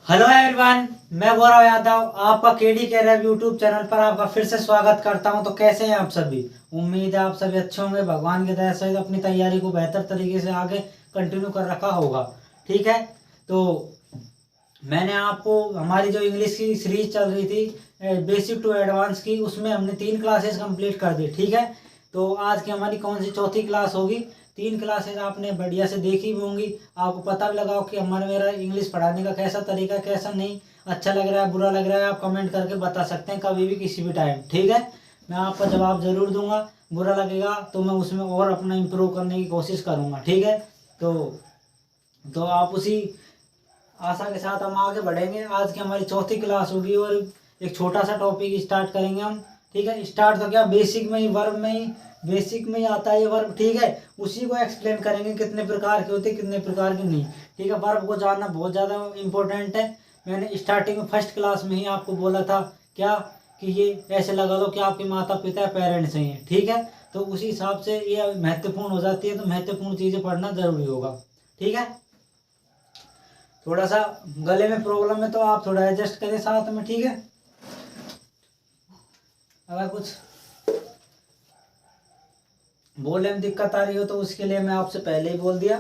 Hello everyone, मैं गौरव यादव आपका KD career YouTube channel पर आपका फिर से स्वागत करता हूं। तो कैसे हैं आप सभी? उम्मीद है आप सभी अच्छे होंगे। भगवान की दया से अपनी तैयारी को बेहतर तरीके से आगे कंटिन्यू कर रखा होगा। ठीक है, तो मैंने आपको हमारी जो इंग्लिश की सीरीज चल रही थी बेसिक टू एडवांस की, उसमें हमने 3 क्लासेस कंप्लीट कर दी। ठीक है, तो आज की हमारी कौन सी चौथी क्लास होगी। 3 क्लासेस आपने बढ़िया से देखी भी होंगी, आपको पता भी लगा कि हमारा मेरा इंग्लिश पढ़ाने का कैसा तरीका, कैसा नहीं, अच्छा लग रहा है बुरा लग रहा है, आप कमेंट करके बता सकते हैं कभी भी किसी भी टाइम। ठीक है, मैं आपका जवाब ज़रूर दूंगा। बुरा लगेगा तो मैं उसमें और अपना इम्प्रूव करने की कोशिश करूँगा। ठीक है, तो आप उसी आशा के साथ हम आगे बढ़ेंगे। आज की हमारी चौथी क्लास होगी और एक छोटा सा टॉपिक स्टार्ट करेंगे हम। ठीक है, स्टार्ट तो क्या, बेसिक में ही, वर्ब में ही, बेसिक में ही आता है ये वर्ब। ठीक है, उसी को एक्सप्लेन करेंगे कितने प्रकार के होते हैं, कितने प्रकार के नहीं। ठीक है, वर्ब को जानना बहुत ज़्यादा इम्पोर्टेंट है। मैंने स्टार्टिंग में फर्स्ट क्लास में ही आपको बोला था क्या, कि ये ऐसे लगा लो कि आपके माता पिता पेरेंट्स हैं। ठीक है, तो उसी हिसाब से ये महत्वपूर्ण हो जाती है, तो महत्वपूर्ण चीज़ें पढ़ना ज़रूरी होगा। ठीक है, थोड़ा सा गले में प्रॉब्लम है तो आप थोड़ा एडजस्ट करें साथ में। ठीक है, अगर कुछ बोलने में दिक्कत आ रही हो तो उसके लिए मैं आपसे पहले ही बोल दिया।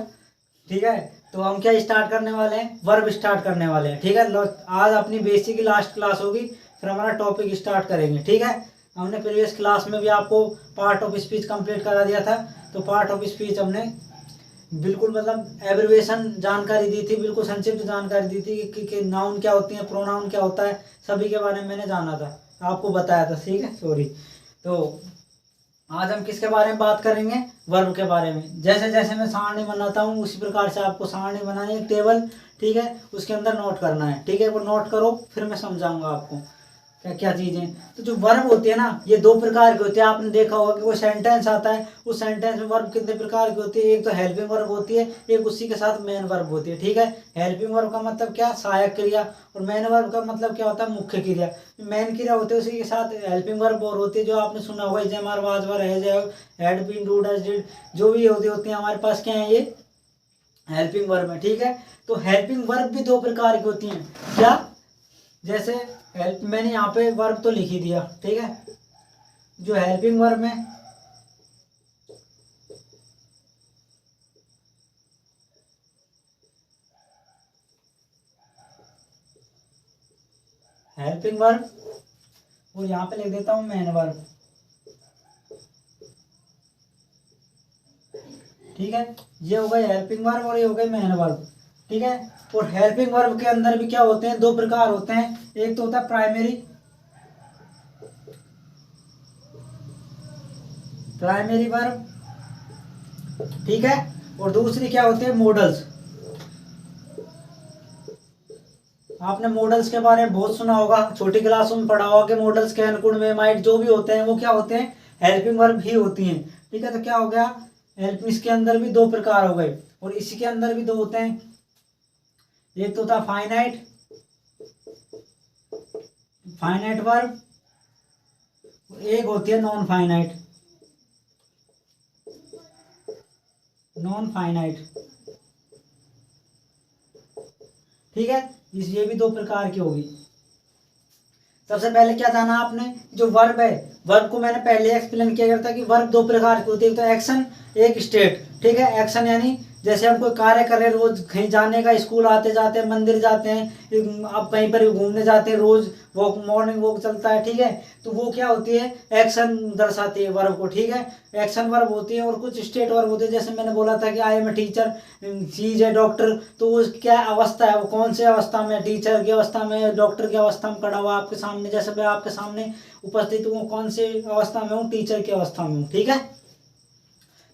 ठीक है, तो हम क्या स्टार्ट करने वाले हैं, वर्ब स्टार्ट करने वाले हैं। ठीक है, आज अपनी बेसिक की लास्ट क्लास होगी, फिर हमारा टॉपिक स्टार्ट करेंगे। ठीक है, हमने प्रीवियस क्लास में भी आपको पार्ट ऑफ स्पीच कंप्लीट करा दिया था। तो पार्ट ऑफ स्पीच हमने बिल्कुल मतलब एब्रिवेशन जानकारी दी थी, बिल्कुल संक्षिप्त जानकारी दी थी कि नाउन क्या होती है, प्रोनाउन क्या होता है, सभी के बारे में मैंने जाना था, आपको बताया था। ठीक है, सॉरी। तो आज हम किसके बारे में बात करेंगे, वर्ब के बारे में। जैसे जैसे मैं सारणी बनाता हूँ उसी प्रकार से आपको सारणी बनानी है, एक टेबल। ठीक है, उसके अंदर नोट करना है। ठीक है, वो नोट करो, फिर मैं समझाऊंगा आपको क्या क्या चीज़ें। तो जो वर्ब होती है ना, ये 2 प्रकार के होते हैं। आपने देखा होगा कि वो सेंटेंस आता है, उस सेंटेंस में वर्ब कितने प्रकार की होती है। एक तो हेल्पिंग वर्ब होती है, एक उसी के साथ मेन वर्ब होती है। ठीक है, हेल्पिंग वर्ब का मतलब क्या, सहायक क्रिया, और मेन वर्ब का मतलब क्या होता है, मुख्य क्रिया। मेन क्रिया होती है उसी के साथ हेल्पिंग वर्ब और होती है, जो आपने सुना होगा, am are was were has had been do does did, जो भी होती है हमारे पास क्या है, ये हेल्पिंग वर्ब है। ठीक है, तो हेल्पिंग वर्ब भी 2 प्रकार की होती हैं। क्या, जैसे हेल्प, मैंने यहाँ पे वर्ब तो लिख ही दिया। ठीक है, जो हेल्पिंग वर्ब में हेल्पिंग वर्ब, और यहाँ पे लिख देता हूँ मेन वर्ब। ठीक है, ये हो गई हेल्पिंग वर्ब और ये हो गई मेन वर्ब। ठीक है, और हेल्पिंग वर्ब के अंदर भी क्या होते हैं, 2 प्रकार होते हैं। एक तो होता है प्राइमरी, प्राइमरी वर्ब। ठीक है, और दूसरी क्या होती है, मॉडल्स। आपने मॉडल्स के बारे में बहुत सुना होगा, छोटी क्लासों में पढ़ा होगा कि मॉडल्स के अनुकूल में माइट जो भी होते हैं वो क्या होते हैं, हेल्पिंग वर्ब ही होती हैं। ठीक है, तो क्या हो गया, हेल्प, इसके अंदर भी 2 प्रकार हो गए, और इसी के अंदर भी 2 होते हैं। एक तो था फाइनाइट, फाइनाइट वर्ब, एक होती है नॉन फाइनाइट, नॉन फाइनाइट। ठीक है, ये भी 2 प्रकार की होगी। सबसे पहले क्या जाना आपने, जो वर्ब है, वर्ब को मैंने पहले एक्सप्लेन किया गया था कि वर्ब 2 प्रकार की होती है, एक तो एक्शन, एक स्टेट। ठीक है, एक्शन यानी जैसे हम कोई कार्य कर रहे हैं, रोज कहीं जाने का, स्कूल आते जाते हैं, मंदिर जाते हैं, आप कहीं पर भी घूमने जाते हैं, रोज वॉक, मॉर्निंग वॉक चलता है। ठीक है, तो वो क्या होती है, एक्शन दर्शाती है वर्ब को। ठीक है, एक्शन वर्ब होती है, और कुछ स्टेट वर्ब होती है। जैसे मैंने बोला था कि आई एम ए टीचर, चीज है डॉक्टर, तो वो क्या अवस्था है, वो कौन से अवस्था में, टीचर की अवस्था में, डॉक्टर की अवस्था में खड़ा हुआ आपके सामने, जैसे मैं आपके सामने उपस्थित हूँ, कौन से अवस्था में हूँ, टीचर की अवस्था में हूँ। ठीक है,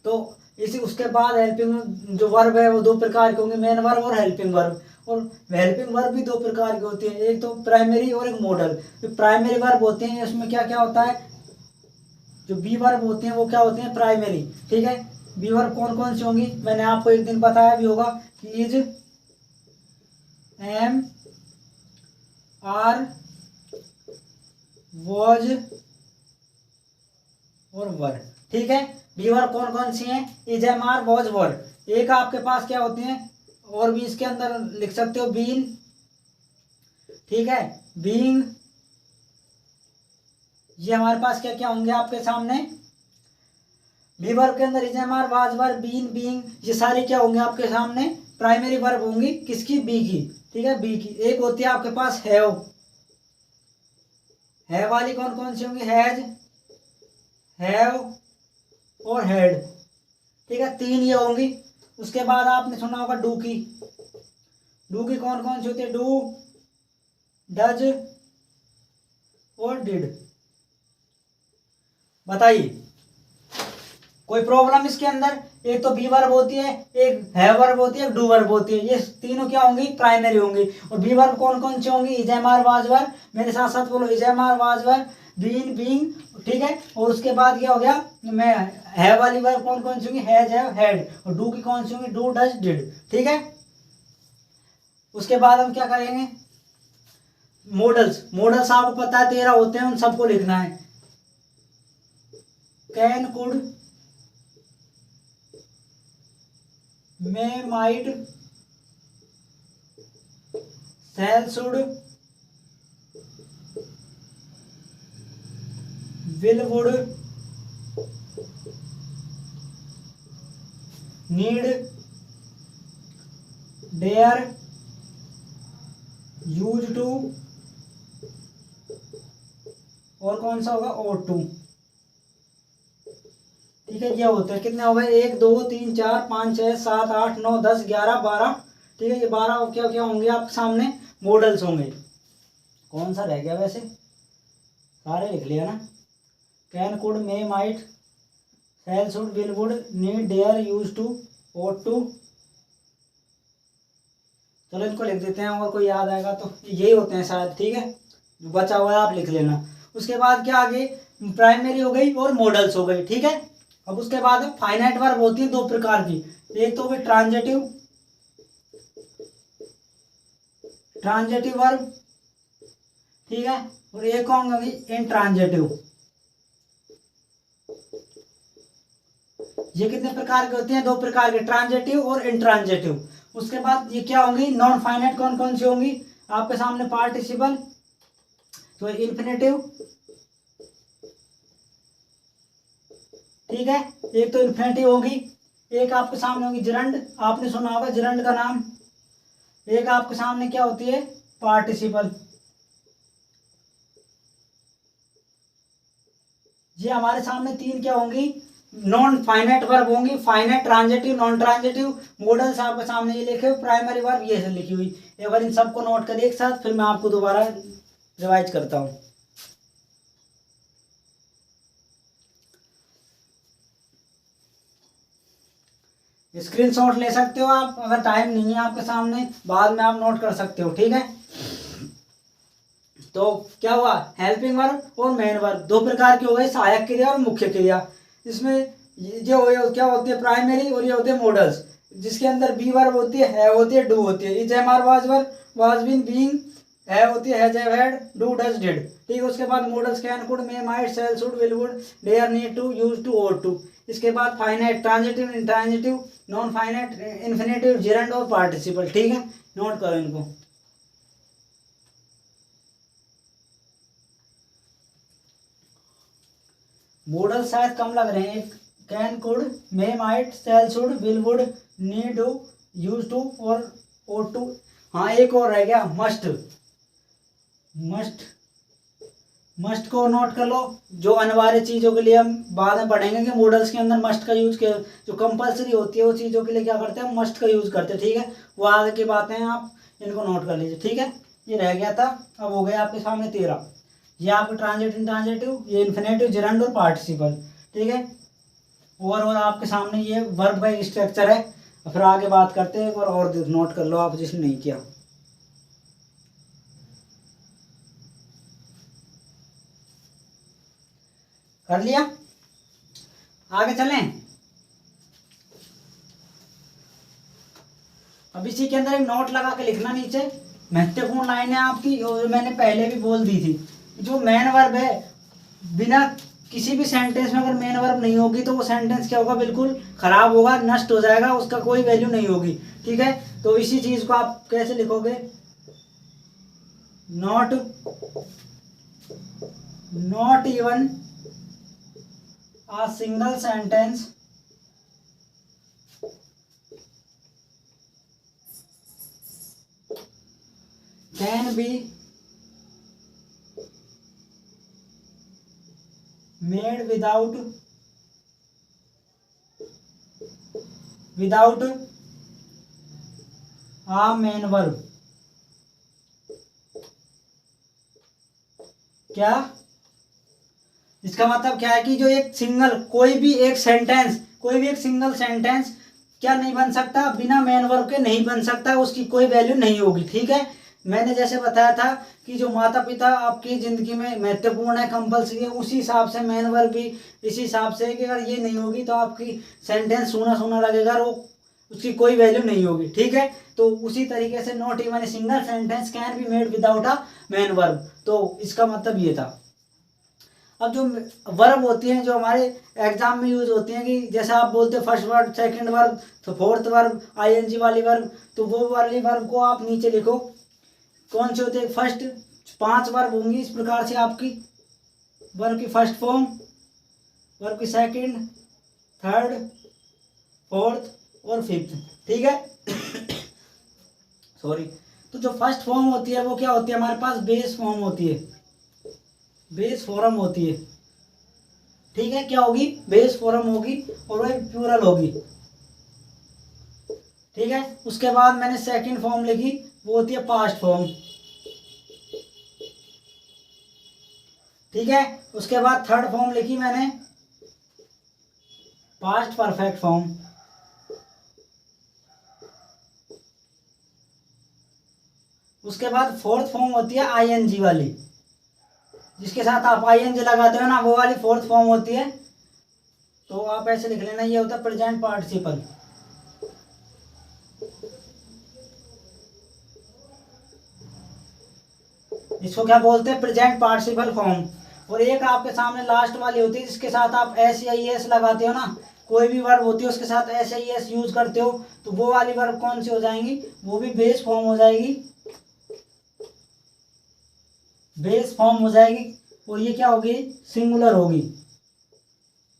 तो इसी उसके बाद हेल्पिंग जो वर्ब है वो 2 प्रकार के होंगे, मेन वर्ब और हेल्पिंग वर्ब। और हेल्पिंग वर्ब भी 2 प्रकार की होती है, एक तो प्राइमरी और एक मॉडल। जो प्राइमरी वर्ब होते हैं उसमें क्या क्या होता है, जो बी वर्ब होते हैं वो क्या होते हैं, प्राइमरी। ठीक है, बी वर्ब कौन कौन सी होंगी, मैंने आपको एक दिन बताया भी होगा कि इज, एम, आर, वॉज और वर। ठीक है, बी वर्ब कौन कौन सी हैं, इज, एम, आर, वॉज, वर। एक आपके पास क्या होती हैं, और भी इसके अंदर लिख सकते हो, बीन, ठीक है। बीइंग, ये हमारे पास क्या क्या होंगे आपके सामने, बी वर्ब के अंदर is am are, was were, been, being, ये सारे क्या होंगे आपके सामने, प्राइमरी वर्ब होंगी, किसकी, बी की। ठीक है, बी की। एक होती है आपके पास हैव वाली कौन कौन सी होंगी, हैज, हैव और हैड। ठीक है, 3 ये होंगी। उसके बाद आपने सुना होगा डू की कौन कौन सी होती है, डू, डज और डिड। बताइए कोई प्रॉब्लम इसके अंदर। एक तो बी वर्ब होती है, एक हैव वर्ब होती है, एक डू वर्ब होती है, ये तीनों क्या होंगी, प्राइमरी होंगी। और बी वर्ब कौन कौन सी होंगी, is am are, was were, मेरे साथ साथ बोलो, is am are, was were, been, being. ठीक है, और उसके बाद क्या हो गया, मैं हैव वाली वर्ब कौन कौन सी होंगी, हैज, हैव, हैड। और डू की कौन सी होंगी, डू, डज, डिड। ठीक है, उसके बाद हम क्या करेंगे, मॉडल्स आपको पता है 13 होते हैं, उन सबको लिखना है। Can, could, may, might, shall, should, will, would, need, dare, use to, और कौन सा होगा, ought to। ठीक है, ये होते हैं, कितने हो गए, 1 2 3 4 5 6 7 8 9 10 11 12। ठीक है, ये 12 क्या क्या होंगे आपके सामने, मॉडल्स होंगे। कौन सा रह गया वैसे, सारे लिख लिया ना। Can, could, may, might, shall, should, will, would, need, dare, use to, ought to। चलो इनको लिख देते हैं, और कोई याद आएगा तो, यही होते हैं शायद। ठीक है, जो बचा हुआ है आप लिख लेना। उसके बाद क्या आगे, प्राइमरी हो गई और मॉडल्स हो गई। ठीक है, अब उसके बाद फाइनाइट वर्ब होती है 2 प्रकार की, एक तो होगी ट्रांजेटिव वर्ब, ठीक है, और एक कौन होगी, इंट्रांजेटिव। ये कितने प्रकार के होते हैं, 2 प्रकार के, ट्रांजेटिव और इंट्रांजेटिव। उसके बाद ये क्या होंगी, नॉन फाइनाइट कौन कौन सी होंगी आपके सामने, पार्टिसिपल, तो इन्फिनेटिव। ठीक है, एक तो इन्फिनेटिव होगी, एक आपके सामने होगी जिरंड, आपने सुना होगा जिरंड का नाम। एक आपके सामने क्या होती है, पार्टिसिपल। ये हमारे सामने 3 क्या होंगी, नॉन फाइनाइट वर्ब होंगी, finite, transitive, non transitive. Models आपके सामने ये लिखे हुए, प्राइमरी वर्ब ये से लिखी हुई। एक बार इन सबको नोट करिए एक साथ, फिर मैं आपको दोबारा रिवाइज करता हूँ। स्क्रीनशॉट ले सकते हो आप, अगर टाइम नहीं है आपके सामने, बाद में आप नोट कर सकते हो। ठीक है, तो क्या हुआ, हेल्पिंग वर्ब और मेन वर्ब 2 प्रकार की हो गई, सहायक क्रिया और मुख्य क्रिया। इसमें ये क्या होती है, प्राइमरी, और ये होते हैं मॉडल्स, जिसके अंदर बी वर्ब होती है होती है, डू होती है, is, am, are, was were, was, been, being, है होती है, has, have, had, do, does, did. ठीक है, उसके बाद models can, could, may, might, shall, should, will, would, dare, need to, use to, ought to। इसके बाद finite, transitive, intransitive, non finite, infinitive, gerund और पार्टिसिपल। ठीक है, नोट करो इनको। मॉडल शायद कम लग रहे हैं, can, could, may, might, shall, should, will, would, need to, use to और ought to। हाँ, एक और रह गया, मस्ट। मस्ट को नोट कर लो, जो अनिवार्य चीज़ों के लिए हम बाद में पढ़ेंगे कि मॉडल्स के अंदर मस्ट का यूज किया, जो कंपलसरी होती है वो चीज़ों के लिए क्या करते हैं, मस्ट का यूज करते हैं। ठीक है, वो आगे की बातें हैं, आप इनको नोट कर लीजिए। ठीक है, ये रह गया था, अब हो गया आपके सामने 13। ये आपके ट्रांजिटिव, इंट्रांजिटिव, ये इन्फिनेटिव, जिरंड और पार्टिसिपल। ठीक है, और आपके सामने ये वर्ब का स्ट्रक्चर है। फिर आगे बात करते हैं, एक बार और नोट कर लो आप जिसने नहीं किया। कर लिया, आगे चलें। अब इसी के अंदर एक नोट लगा के लिखना नीचे, महत्वपूर्ण लाइन है आपकी, और मैंने पहले भी बोल दी थी, जो मेन वर्ब है, बिना किसी भी सेंटेंस में अगर मेन वर्ब नहीं होगी तो वो सेंटेंस क्या होगा, बिल्कुल खराब होगा, नष्ट हो जाएगा, उसका कोई वैल्यू नहीं होगी। ठीक है, तो इसी चीज को आप कैसे लिखोगे, not even a single sentence can be made without a main verb। क्या इसका मतलब क्या है कि जो एक सिंगल कोई भी एक सिंगल सेंटेंस क्या नहीं बन सकता, बिना मेन वर्ब के नहीं बन सकता, उसकी कोई वैल्यू नहीं होगी। ठीक है, मैंने जैसे बताया था कि जो माता पिता आपकी ज़िंदगी में महत्वपूर्ण है, कंपल्सरी है, उसी हिसाब से मेन वर्ब भी इसी हिसाब से है कि अगर ये नहीं होगी तो आपकी सेंटेंस सूना सूना लगेगा और वो उसकी कोई वैल्यू नहीं होगी। ठीक है, तो उसी तरीके से not even a single sentence can be made without a main verb, तो इसका मतलब ये था। अब जो वर्ब होती हैं जो हमारे एग्जाम में यूज होती हैं कि जैसे आप बोलते हैं फर्स्ट वर्ब, सेकंड वर्ब, तो फोर्थ वर्ब, आईएनजी वाली वर्ब, तो वो वाली वर्ब को आप नीचे लिखो कौन से होते हैं। फर्स्ट 5 वर्ब होंगी इस प्रकार से आपकी, वर्ब की फर्स्ट फॉर्म, वर्ब की सेकंड, थर्ड, फोर्थ और फिफ्थ। ठीक है सॉरी। तो जो फर्स्ट फॉर्म होती है वो क्या होती है, हमारे पास बेस फॉर्म होती है, बेस फॉर्म होती है। ठीक है, क्या होगी, बेस फॉर्म होगी और वह प्लूरल होगी। ठीक है, उसके बाद मैंने सेकंड फॉर्म लिखी, वो होती है पास्ट फॉर्म। ठीक है, उसके बाद थर्ड फॉर्म लिखी मैंने पास्ट परफेक्ट फॉर्म। उसके बाद फोर्थ फॉर्म होती है आईएनजी वाली, जिसके साथ आप आईएनजी लगाते हो ना, वो वाली फोर्थ फॉर्म होती है। तो आप ऐसे लिख लेना, ये होता है प्रेजेंट पार्टिसिपल। इसको क्या बोलते हैं, प्रेजेंट पार्टिसिपल फॉर्म। और एक आपके सामने लास्ट वाली होती है जिसके साथ आप एस या एस लगाते हो ना, कोई भी वर्ब होती है उसके साथ एस या एस यूज करते हो, तो वो वाली वर्ब कौन सी हो जाएंगी, वो भी बेस फॉर्म हो जाएगी, बेस फॉर्म हो जाएगी। और ये क्या होगी, सिंगुलर होगी।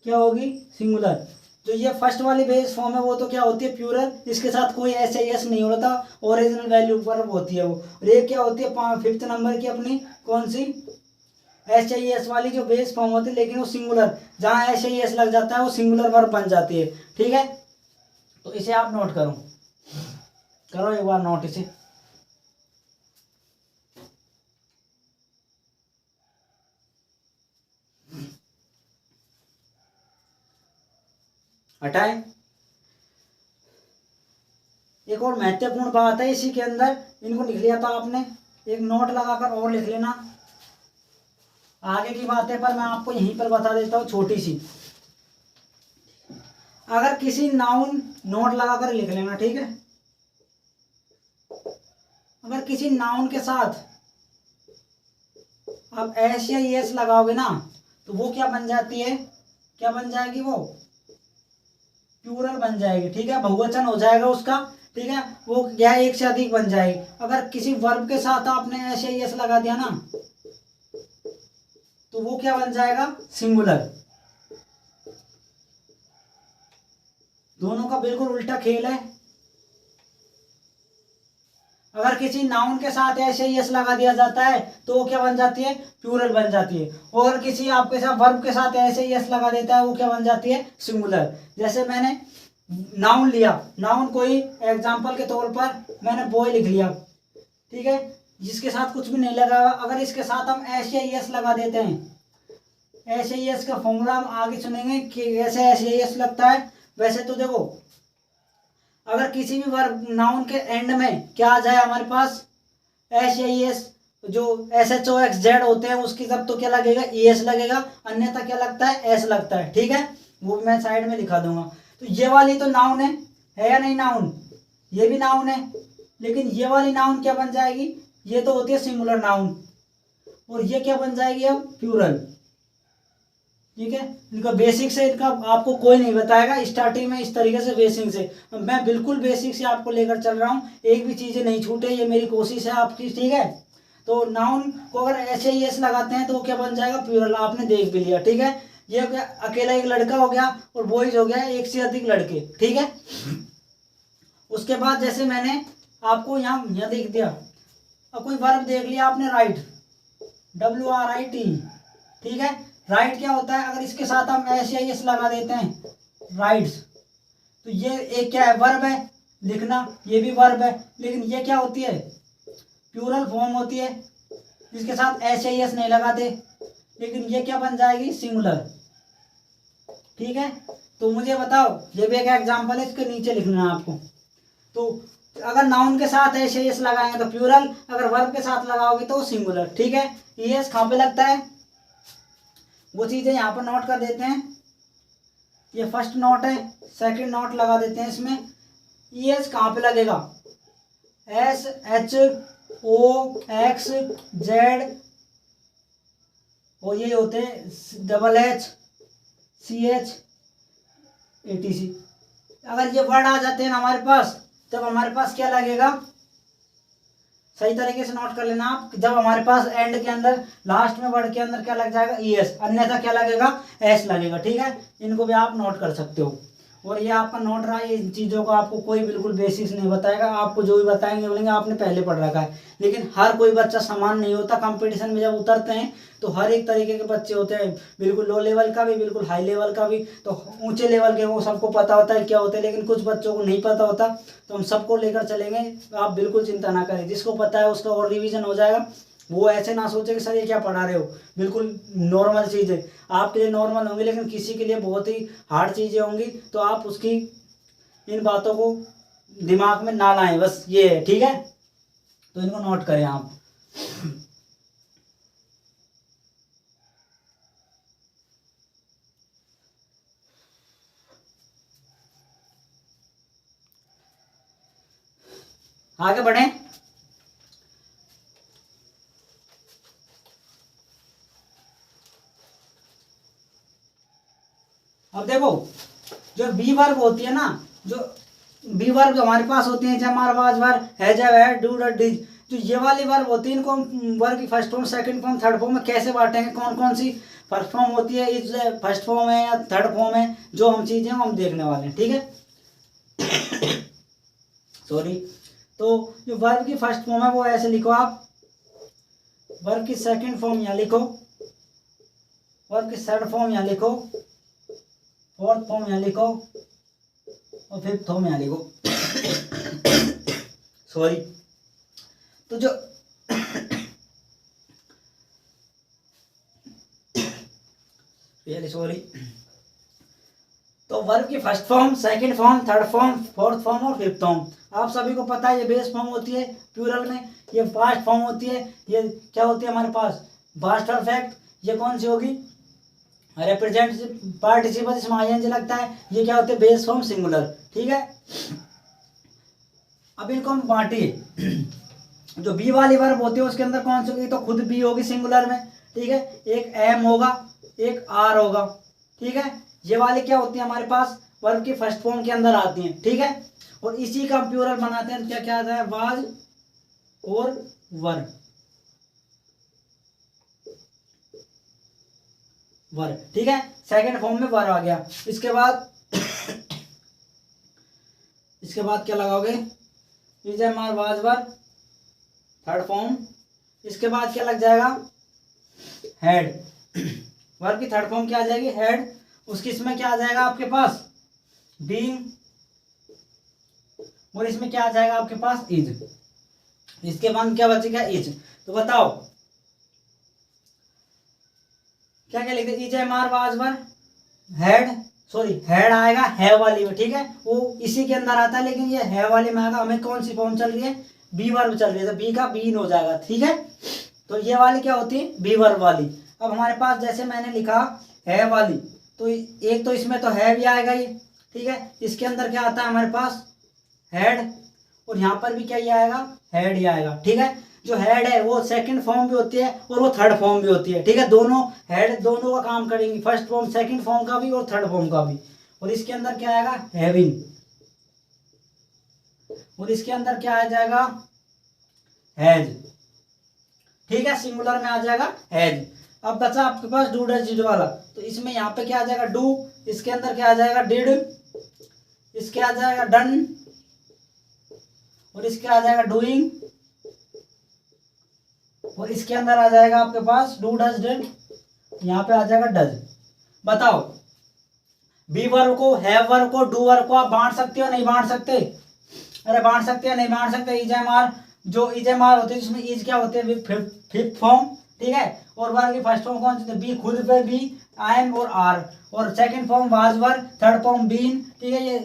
क्या होगी, सिंगुलर। जो ये फर्स्ट वाली बेस फॉर्म है वो तो क्या होती है, प्लूरल, इसके साथ कोई एस या एस नहीं होता, ओरिजिनल वैल्यू वर्ब होती है वो। और ये क्या होती है, फिफ्थ नंबर की अपनी कौन सी, एस या एस वाली जो बेस फॉर्म होती है, लेकिन वो सिंगुलर, जहाँ एस या एस लग जाता है वो सिंगुलर वर्ब बन जाती है। ठीक है, तो इसे आप नोट करो एक बार नोट इसे। हटाएं। एक और महत्वपूर्ण बात है इसी के अंदर, इनको लिख लिया था आपने, एक नोट लगाकर और लिख लेना, आगे की बातें पर मैं आपको यहीं पर बता देता हूँ छोटी सी। अगर किसी नाउन, नोट लगाकर लिख लेना, ठीक है, अगर किसी नाउन के साथ आप एस या एस लगाओगे ना, तो वो क्या बन जाती है, क्या बन जाएगी, वो प्लूरल बन जाएगी। ठीक है, बहुवचन हो जाएगा उसका। ठीक है, वो क्या एक से अधिक बन जाएगी। अगर किसी वर्ब के साथ आपने एस या एस लगा दिया ना, तो वो क्या बन जाएगा, सिंगुलर। दोनों का बिल्कुल उल्टा खेल है। अगर किसी नाउन के साथ ऐसे यस लगा दिया जाता है तो वो क्या बन जाती है, प्लूरल बन जाती है। और किसी आपके साथ वर्ब के साथ ऐसे यस लगा देता है वो क्या बन जाती है, सिंगुलर। जैसे मैंने नाउन लिया, नाउन कोई एग्जाम्पल के तौर पर मैंने बॉय लिख लिया, ठीक है, जिसके साथ कुछ भी नहीं लगा। अगर इसके साथ हम ऐसे यस लगा देते हैं, ऐसे यस का फॉर्मूला हम आगे सुनेंगे कि ऐसे ऐसे यस लगता है। वैसे तो देखो, अगर किसी भी वर्ब नाउन के एंड में क्या आ जाए हमारे पास, एस या एस, जो S H O X Z होते हैं उसकी तब तो क्या लगेगा, ई एस लगेगा, अन्यथा क्या लगता है, एस लगता है। ठीक है, वो भी मैं साइड में लिखा दूंगा। तो ये वाली तो नाउन है या नहीं नाउन, ये भी नाउन है, लेकिन ये वाली नाउन क्या बन जाएगी, ये तो होती है सिंगुलर नाउन, और ये क्या बन जाएगी अब, प्लूरल। ठीक है, इनका बेसिक से इनका आपको कोई नहीं बताएगा स्टार्टिंग में इस तरीके से, बेसिक से मैं बिल्कुल बेसिक से आपको लेकर चल रहा हूँ, एक भी चीजें नहीं छूटे, ये मेरी कोशिश है आपकी। ठीक है, तो नाउन को अगर ऐसे ही एस लगाते हैं तो वो क्या बन जाएगा, प्लूरल। आपने देख भी लिया, ठीक है। ये क्या, अकेला एक लड़का हो गया और बॉयज हो गया एक से अधिक लड़के, ठीक है। उसके बाद जैसे मैंने आपको यहाँ देख दिया, अब कोई वर्ब देख लिया आपने, राइट, WRIT, ठीक है। राइट क्या होता है, अगर इसके साथ हम एस या एस लगा देते हैं, राइट्स, तो ये एक क्या है, वर्ब है, लिखना, ये भी वर्ब है, लेकिन ये क्या होती है, प्लूरल फॉर्म होती है, जिसके साथ एस या एस नहीं लगाते, लेकिन ये क्या बन जाएगी, सिंगुलर, ठीक है। तो मुझे बताओ, ये भी एक एग्जांपल है, इसके नीचे लिखना है आपको। तो अगर नाउन के साथ एस या एस लगाएंगे तो प्लूरल, अगर वर्ब के साथ लगाओगे तो सिंगुलर, ठीक है। एस कहाँ पे लगता है, वो चीजें यहाँ पर नोट कर देते हैं। ये फर्स्ट नोट है, सेकंड नोट लगा देते हैं इसमें। एस कहाँ पे लगेगा, SHOXZ, और ये होते हैं HHCH ATC। अगर ये वर्ड आ जाते हैं ना हमारे पास, तब हमारे पास क्या लगेगा, सही तरीके से नोट कर लेना आप, जब हमारे पास एंड के अंदर, लास्ट में वर्ड के अंदर क्या लग जाएगा, ES, अन्यथा क्या लगेगा, S लगेगा, ठीक है। इनको भी आप नोट कर सकते हो। और ये आपका नोट रहा है, इन चीज़ों को आपको कोई बिल्कुल बेसिक्स नहीं बताएगा, आपको जो भी बताएंगे बोलेंगे आपने पहले पढ़ रखा है। लेकिन हर कोई बच्चा समान नहीं होता, कंपटीशन में जब उतरते हैं तो हर एक तरीके के बच्चे होते हैं, बिल्कुल लो लेवल का भी, बिल्कुल हाई लेवल का भी। तो ऊंचे लेवल के वो सबको पता होता है क्या होता है, लेकिन कुछ बच्चों को नहीं पता होता। तो हम सबको लेकर चलेंगे, आप बिल्कुल चिंता ना करें, जिसको पता है उसका और रिविजन हो जाएगा। वो ऐसे ना सोचे कि सर ये क्या पढ़ा रहे हो, बिल्कुल नॉर्मल चीज़ें आपके लिए नॉर्मल होंगी, लेकिन किसी के लिए बहुत ही हार्ड चीज़ें होंगी। तो आप उसकी इन बातों को दिमाग में ना लाएं, बस ये है, ठीक है। तो इनको नोट करें आप। आगे बढ़ें। अब देखो, जो बी वर्ब होती है ना, जो बी वर्ब हमारे पास होती है, जमार, was, were, has, have, do, did, जो ये वाली वर्ब होती है, इनको हम वर्ब की first form, second form, third form में कैसे बांटेंगे, कौन कौन सी फर्स्ट फॉर्म होती है, इज फर्स्ट फॉर्म है या थर्ड फॉर्म है, जो हम चीजें हम देखने वाले हैं, ठीक है। सॉरी। तो जो वर्ब की फर्स्ट फॉर्म है वो ऐसे लिखो आप, वर्ब की सेकंड फॉर्म यहाँ लिखो, वर्ब की थर्ड फॉर्म यहाँ लिखो, फोर्थ फॉर्म यहाँ लिखो, और फिफ्थ फॉर्म यहाँ लिखो। सॉरी। तो जो सॉरी, तो वर्ब की first form, second form, third form, fourth form और फिफ्थ फॉर्म, आप सभी को पता है। ये बेस फॉर्म होती है प्लूरल में, ये पास्ट फॉर्म होती है, ये क्या होती है हमारे पास, पास्ट परफेक्ट। ये कौन सी होगी, रिप्रेजेंट पार्टिसिपल, इसमें आईएनजी लगता है। ये क्या होते हैं, बेस फॉर्म सिंगुलर, ठीक है। अब इनको हम बांटिए। जो बी वाली वर्ब होती है उसके अंदर कौन सी होगी, तो खुद बी होगी सिंगुलर में, ठीक है। एक एम होगा, एक आर होगा, ठीक है। ये वाली क्या होती है हमारे पास, वर्ब की फर्स्ट फॉर्म के अंदर आती हैं, ठीक है। और इसी का प्लूरल बनाते हैं, क्या क्या आता है, वाज और वर, वर, ठीक है। सेकंड फॉर्म में वर आ गया। इसके बाद इसके बाद क्या लगाओगे, is am are, was, were, third form. इसके बाद क्या लग जाएगा, हेड, वर्ब की थर्ड फॉर्म क्या आ जाएगी, हेड। उसकी इसमें क्या आ जाएगा आपके पास, बीइंग, और इसमें क्या आ जाएगा आपके पास, इज। इसके बाद क्या बचेगा, इज। तो बताओ क्या क्या लिखते, is am are, was, were, had, sorry had आएगा है वाली में, ठीक है। वो इसी के अंदर आता है, लेकिन ये है वाली में आएगा। हमें कौन सी फॉर्म चल रही है, बी वर्ब चल रही है, तो बी का बीन हो जाएगा, ठीक है। तो ये वाली क्या होती है, बी वर्ब वाली। अब हमारे पास जैसे मैंने लिखा है वाली, तो एक तो इसमें तो है भी आएगा ये, ठीक है। इसके अंदर क्या आता है हमारे पास, हेड, और यहाँ पर भी क्या ये आएगा, हेड ही आएगा, ठीक है। जो हेड है वो सेकंड फॉर्म भी होती है और वो थर्ड फॉर्म भी होती है, ठीक है। दोनों हेड दोनों का काम करेंगी, फर्स्ट फॉर्म, सेकंड फॉर्म का भी और थर्ड फॉर्म का भी। और इसके अंदर क्या आएगा, हैविंग, और इसके अंदर क्या आ जाएगा, हैज, ठीक है, सिंगुलर में आ जाएगा हैज। अब बचा आपके पास डू डज डिड वाला, तो इसमें यहाँ पे क्या आ जाएगा डू, इसके अंदर क्या आ जाएगा डिड, इसके आ जाएगा डन, और इसके आ जाएगा डूइंग, और इसके अंदर आ जाएगा आपके पास डू डज डिड, यहाँ पे आ जाएगा डज। बताओ बी वर्ब को, हैव वर्ब को, डू वर्ब को आप बांट सकते हो नहीं बांट सकते? अरे बांट सकते हैं नहीं बांट सकते? इज एम आर, जो इज एम आर होते हैं जिसमें इज क्या होते हैं फिफ्थ फॉर्म, ठीक है, और वर्ब की फर्स्ट फॉर्म कौन सी? बी खुद पे बी, आई एम और आर, और second form was were, third form been, ठीक है, ये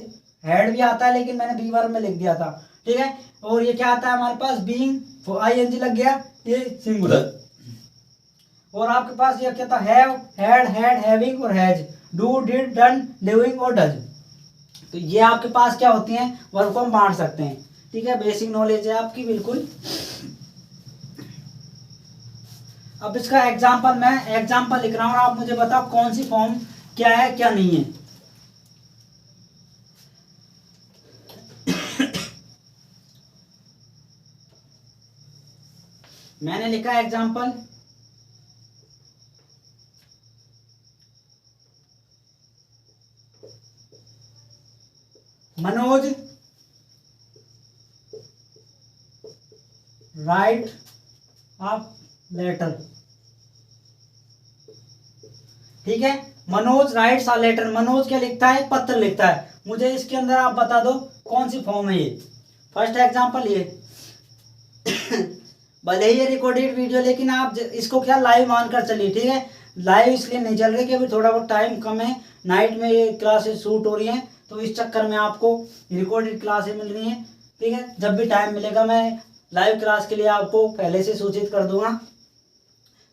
हेड भी आता है लेकिन मैंने बी वर्ब में लिख दिया था, ठीक है, और ये क्या आता है हमारे पास बीइंग, आई एन जी लग गया, ये सिंगुलर, और आपके पास ये क्या था हैव, हैड, हैविंग और has, do did done doing और डज। तो ये आपके पास क्या होती हैं, वर्ब को हम बांट सकते हैं, ठीक है, बेसिक नॉलेज है आपकी बिल्कुल। अब इसका एग्जांपल, मैं एग्जांपल लिख रहा हूं और आप मुझे बताओ कौन सी फॉर्म क्या है क्या नहीं है। मैंने लिखा example, Manoj write a letter, ठीक है, Manoj writes a letter, Manoj क्या लिखता है? पत्र लिखता है। मुझे इसके अंदर आप बता दो कौन सी फॉर्म है ये। फर्स्ट एग्जांपल ये भले ही ये रिकॉर्डेड वीडियो, लेकिन आप इसको क्या लाइव मानकर चलिए, ठीक है, लाइव इसलिए नहीं चल रही कि अभी थोड़ा बहुत टाइम कम है, नाइट में ये क्लासेस शूट हो रही हैं, तो इस चक्कर में आपको रिकॉर्डेड क्लासेस मिल रही हैं, ठीक है, जब भी टाइम मिलेगा मैं लाइव क्लास के लिए आपको पहले से सूचित कर दूंगा,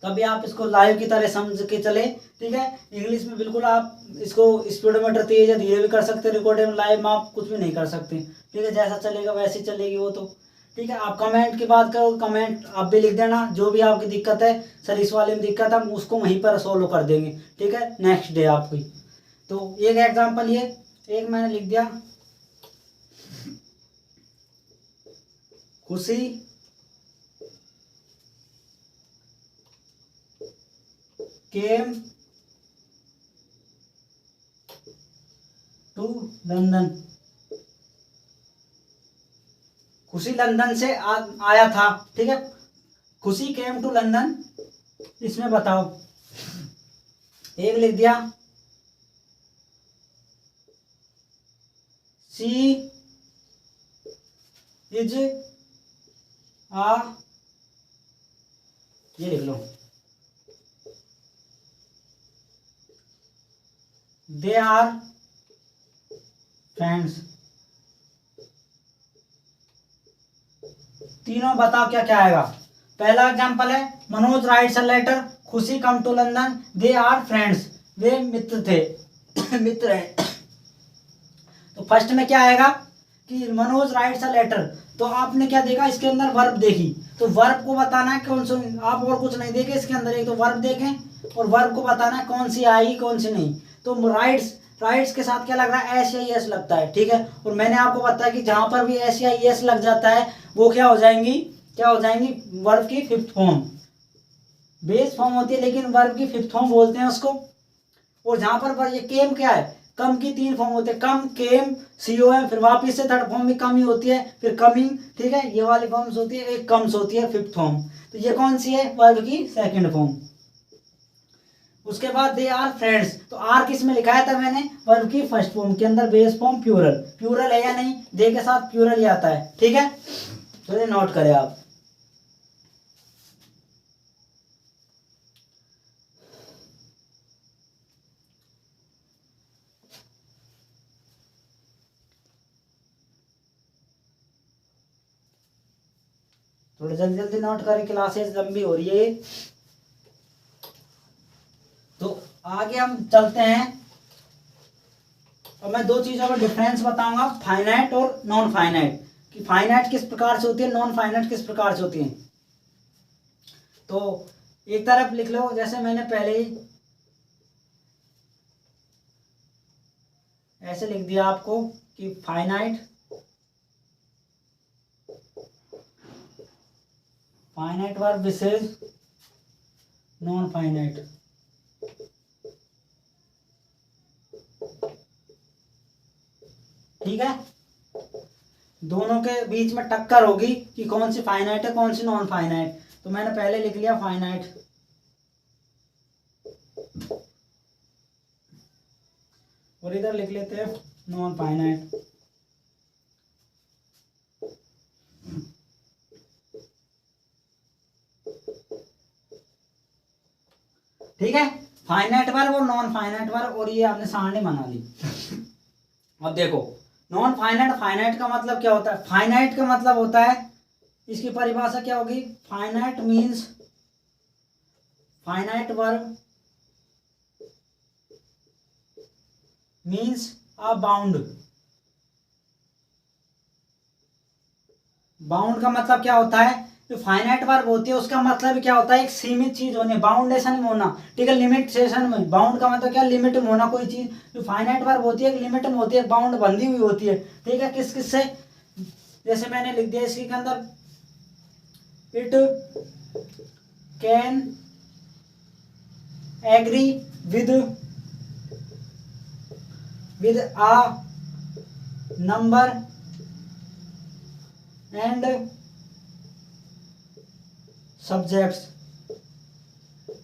तभी आप इसको लाइव की तरह समझ के चले, ठीक है। इंग्लिश में बिल्कुल आप इसको स्पीडोमीटर तेज या धीरे भी कर सकते हैं, रिकॉर्डिंग में लाइव में आप कुछ भी नहीं कर सकते, ठीक है, जैसा चलेगा वैसे चलेगी वो तो, ठीक है। आप कमेंट की बात करो, कमेंट आप भी लिख देना, जो भी आपकी दिक्कत है, सर इस वाले में दिक्कत, हम उसको वहीं पर सोल्व कर देंगे, ठीक है, नेक्स्ट डे आपकी। तो एक एग्जाम्पल ये एक मैंने लिख दिया, खुशी केम टू लंदन, खुशी लंदन से आया था, ठीक है, खुशी केम टू लंदन, इसमें बताओ, एक लिख दिया शी इज आ, ये लिख लो, दे आर फ्रेंड्स। तीनों बताओ क्या क्या आएगा। पहला एग्जांपल है Manoj writes a letter, Khushi come to London, they are friends, वे मित्र थे मित्र हैं। तो फर्स्ट में क्या आएगा कि मनोज राइट्स अ लेटर, तो आपने क्या देखा इसके अंदर वर्ब देखी, तो वर्ब को बताना है कौन सा, आप और कुछ नहीं देखे इसके अंदर, एक तो वर्ब देखें और वर्ब को बताना है कौन सी आई कौन सी नहीं। तो राइट्स के साथ क्या लग रहा है, एस या एस लगता है, ठीक है, और मैंने आपको बताया कि जहां पर भी एस या एस लग जाता है वो क्या हो जाएंगी वर्ब की फिफ्थ फॉर्म, बेस फॉर्म होती है लेकिन वर्ब की फिफ्थ फॉर्म बोलते हैं उसको। और जहां पर ये केम क्या है, कम की तीन फॉर्म होते हैं, कम, केम, COM, फिर वापिस से थर्ड फॉर्म भी कम ही होती है, फिर कमिंग, ठीक है, ये वाली फॉर्म्स होती है, एक कम्स होती है फिफ्थ फॉर्म। तो ये कौन सी है, वर्ब की सेकंड फॉर्म। उसके बाद दे आर फ्रेंड्स, तो आर किस में लिखाया था मैंने, वर्ब की फर्स्ट फॉर्म के अंदर, बेस फॉर्म प्यूरल, प्यूरल है या नहीं, दे के साथ प्यूरल ही आता है, ठीक है, तो ये नोट करें आप। थोड़ा जल्दी जल्दी नोट करें, क्लासेस लंबी हो रही है। तो आगे हम चलते हैं, और मैं दो चीजों का डिफरेंस बताऊंगा, फाइनाइट और नॉन फाइनाइट, कि फाइनाइट किस प्रकार से होती है, नॉन फाइनाइट किस प्रकार से होती है। तो एक तरफ लिख लो, जैसे मैंने पहले ही ऐसे लिख दिया आपको कि finite finite verb versus non finite. ठीक है, दोनों के बीच में टक्कर होगी कि कौन सी फाइनाइट है कौन सी नॉन फाइनाइट। तो मैंने पहले लिख लिया फाइनाइट, और इधर लिख लेते हैं नॉन फाइनाइट। ठीक है, फाइनाइट वर्ब और नॉन फाइनाइट वर्ब, और ये आपने सारणी बना ली। अब देखो, नॉन फाइनाइट, फाइनाइट का मतलब क्या होता है? फाइनाइट का मतलब होता है, इसकी परिभाषा क्या होगी? Finite means, finite verb means अ बाउंड। बाउंड का मतलब क्या होता है? जो फाइनाइट वर्ब होती है उसका मतलब क्या होता है? एक सीमित चीज होने, बाउंडेशन में होना। ठीक है, लिमिटेशन में। बाउंड का मतलब क्या? लिमिट में होना कोई चीज। जो फाइनाइट वर्ब होती है एक लिमिट में होती है, बाउंड बंधी हुई होती है। ठीक है, किस किस से? जैसे मैंने लिख दिया इसके अंदर, it can agree with a number and subjects.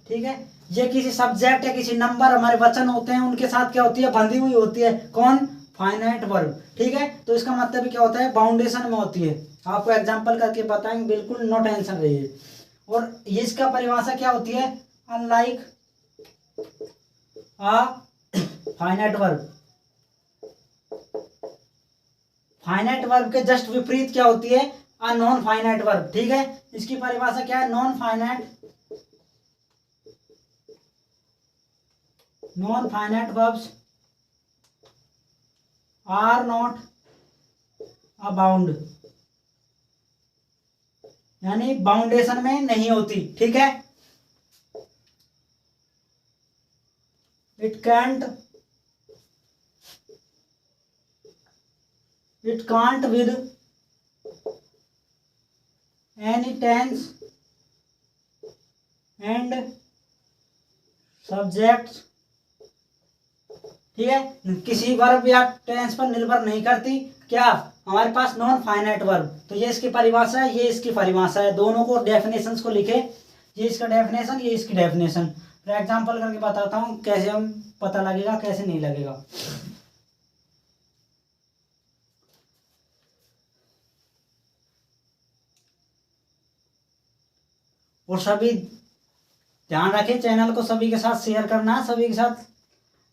ठीक है, ये किसी सब्जेक्ट या किसी नंबर, हमारे वचन होते हैं, उनके साथ क्या होती है? बंधी हुई होती है। कौन? Finite verb. ठीक है, तो इसका मतलब क्या होता है? बाउंडेशन में होती है। आपको एग्जांपल करके बताएंगे, बिल्कुल नो टेंशन रहिए। और ये इसका परिभाषा क्या होती है? Unlike a finite verb. Finite verb के जस्ट विपरीत क्या होती है? A non finite verb. ठीक है, इसकी परिभाषा क्या है? Non finite verbs are not a bound, यानी बाउंडेशन में नहीं होती। ठीक है, it can't with any tense and subjects. ठीक है, किसी वर्ब या टेंस पर निर्भर नहीं करती। क्या? हमारे पास नॉन फाइनाइट वर्ब। तो ये इसकी परिभाषा है, ये इसकी परिभाषा है। दोनों को डेफिनेशंस को लिखे, ये इसका डेफिनेशन, ये इसकी डेफिनेशन। फॉर एग्जांपल करके बताता हूँ कैसे हम पता लगेगा, कैसे नहीं लगेगा। और सभी ध्यान रखें, चैनल को सभी के साथ शेयर करना है, सभी के साथ।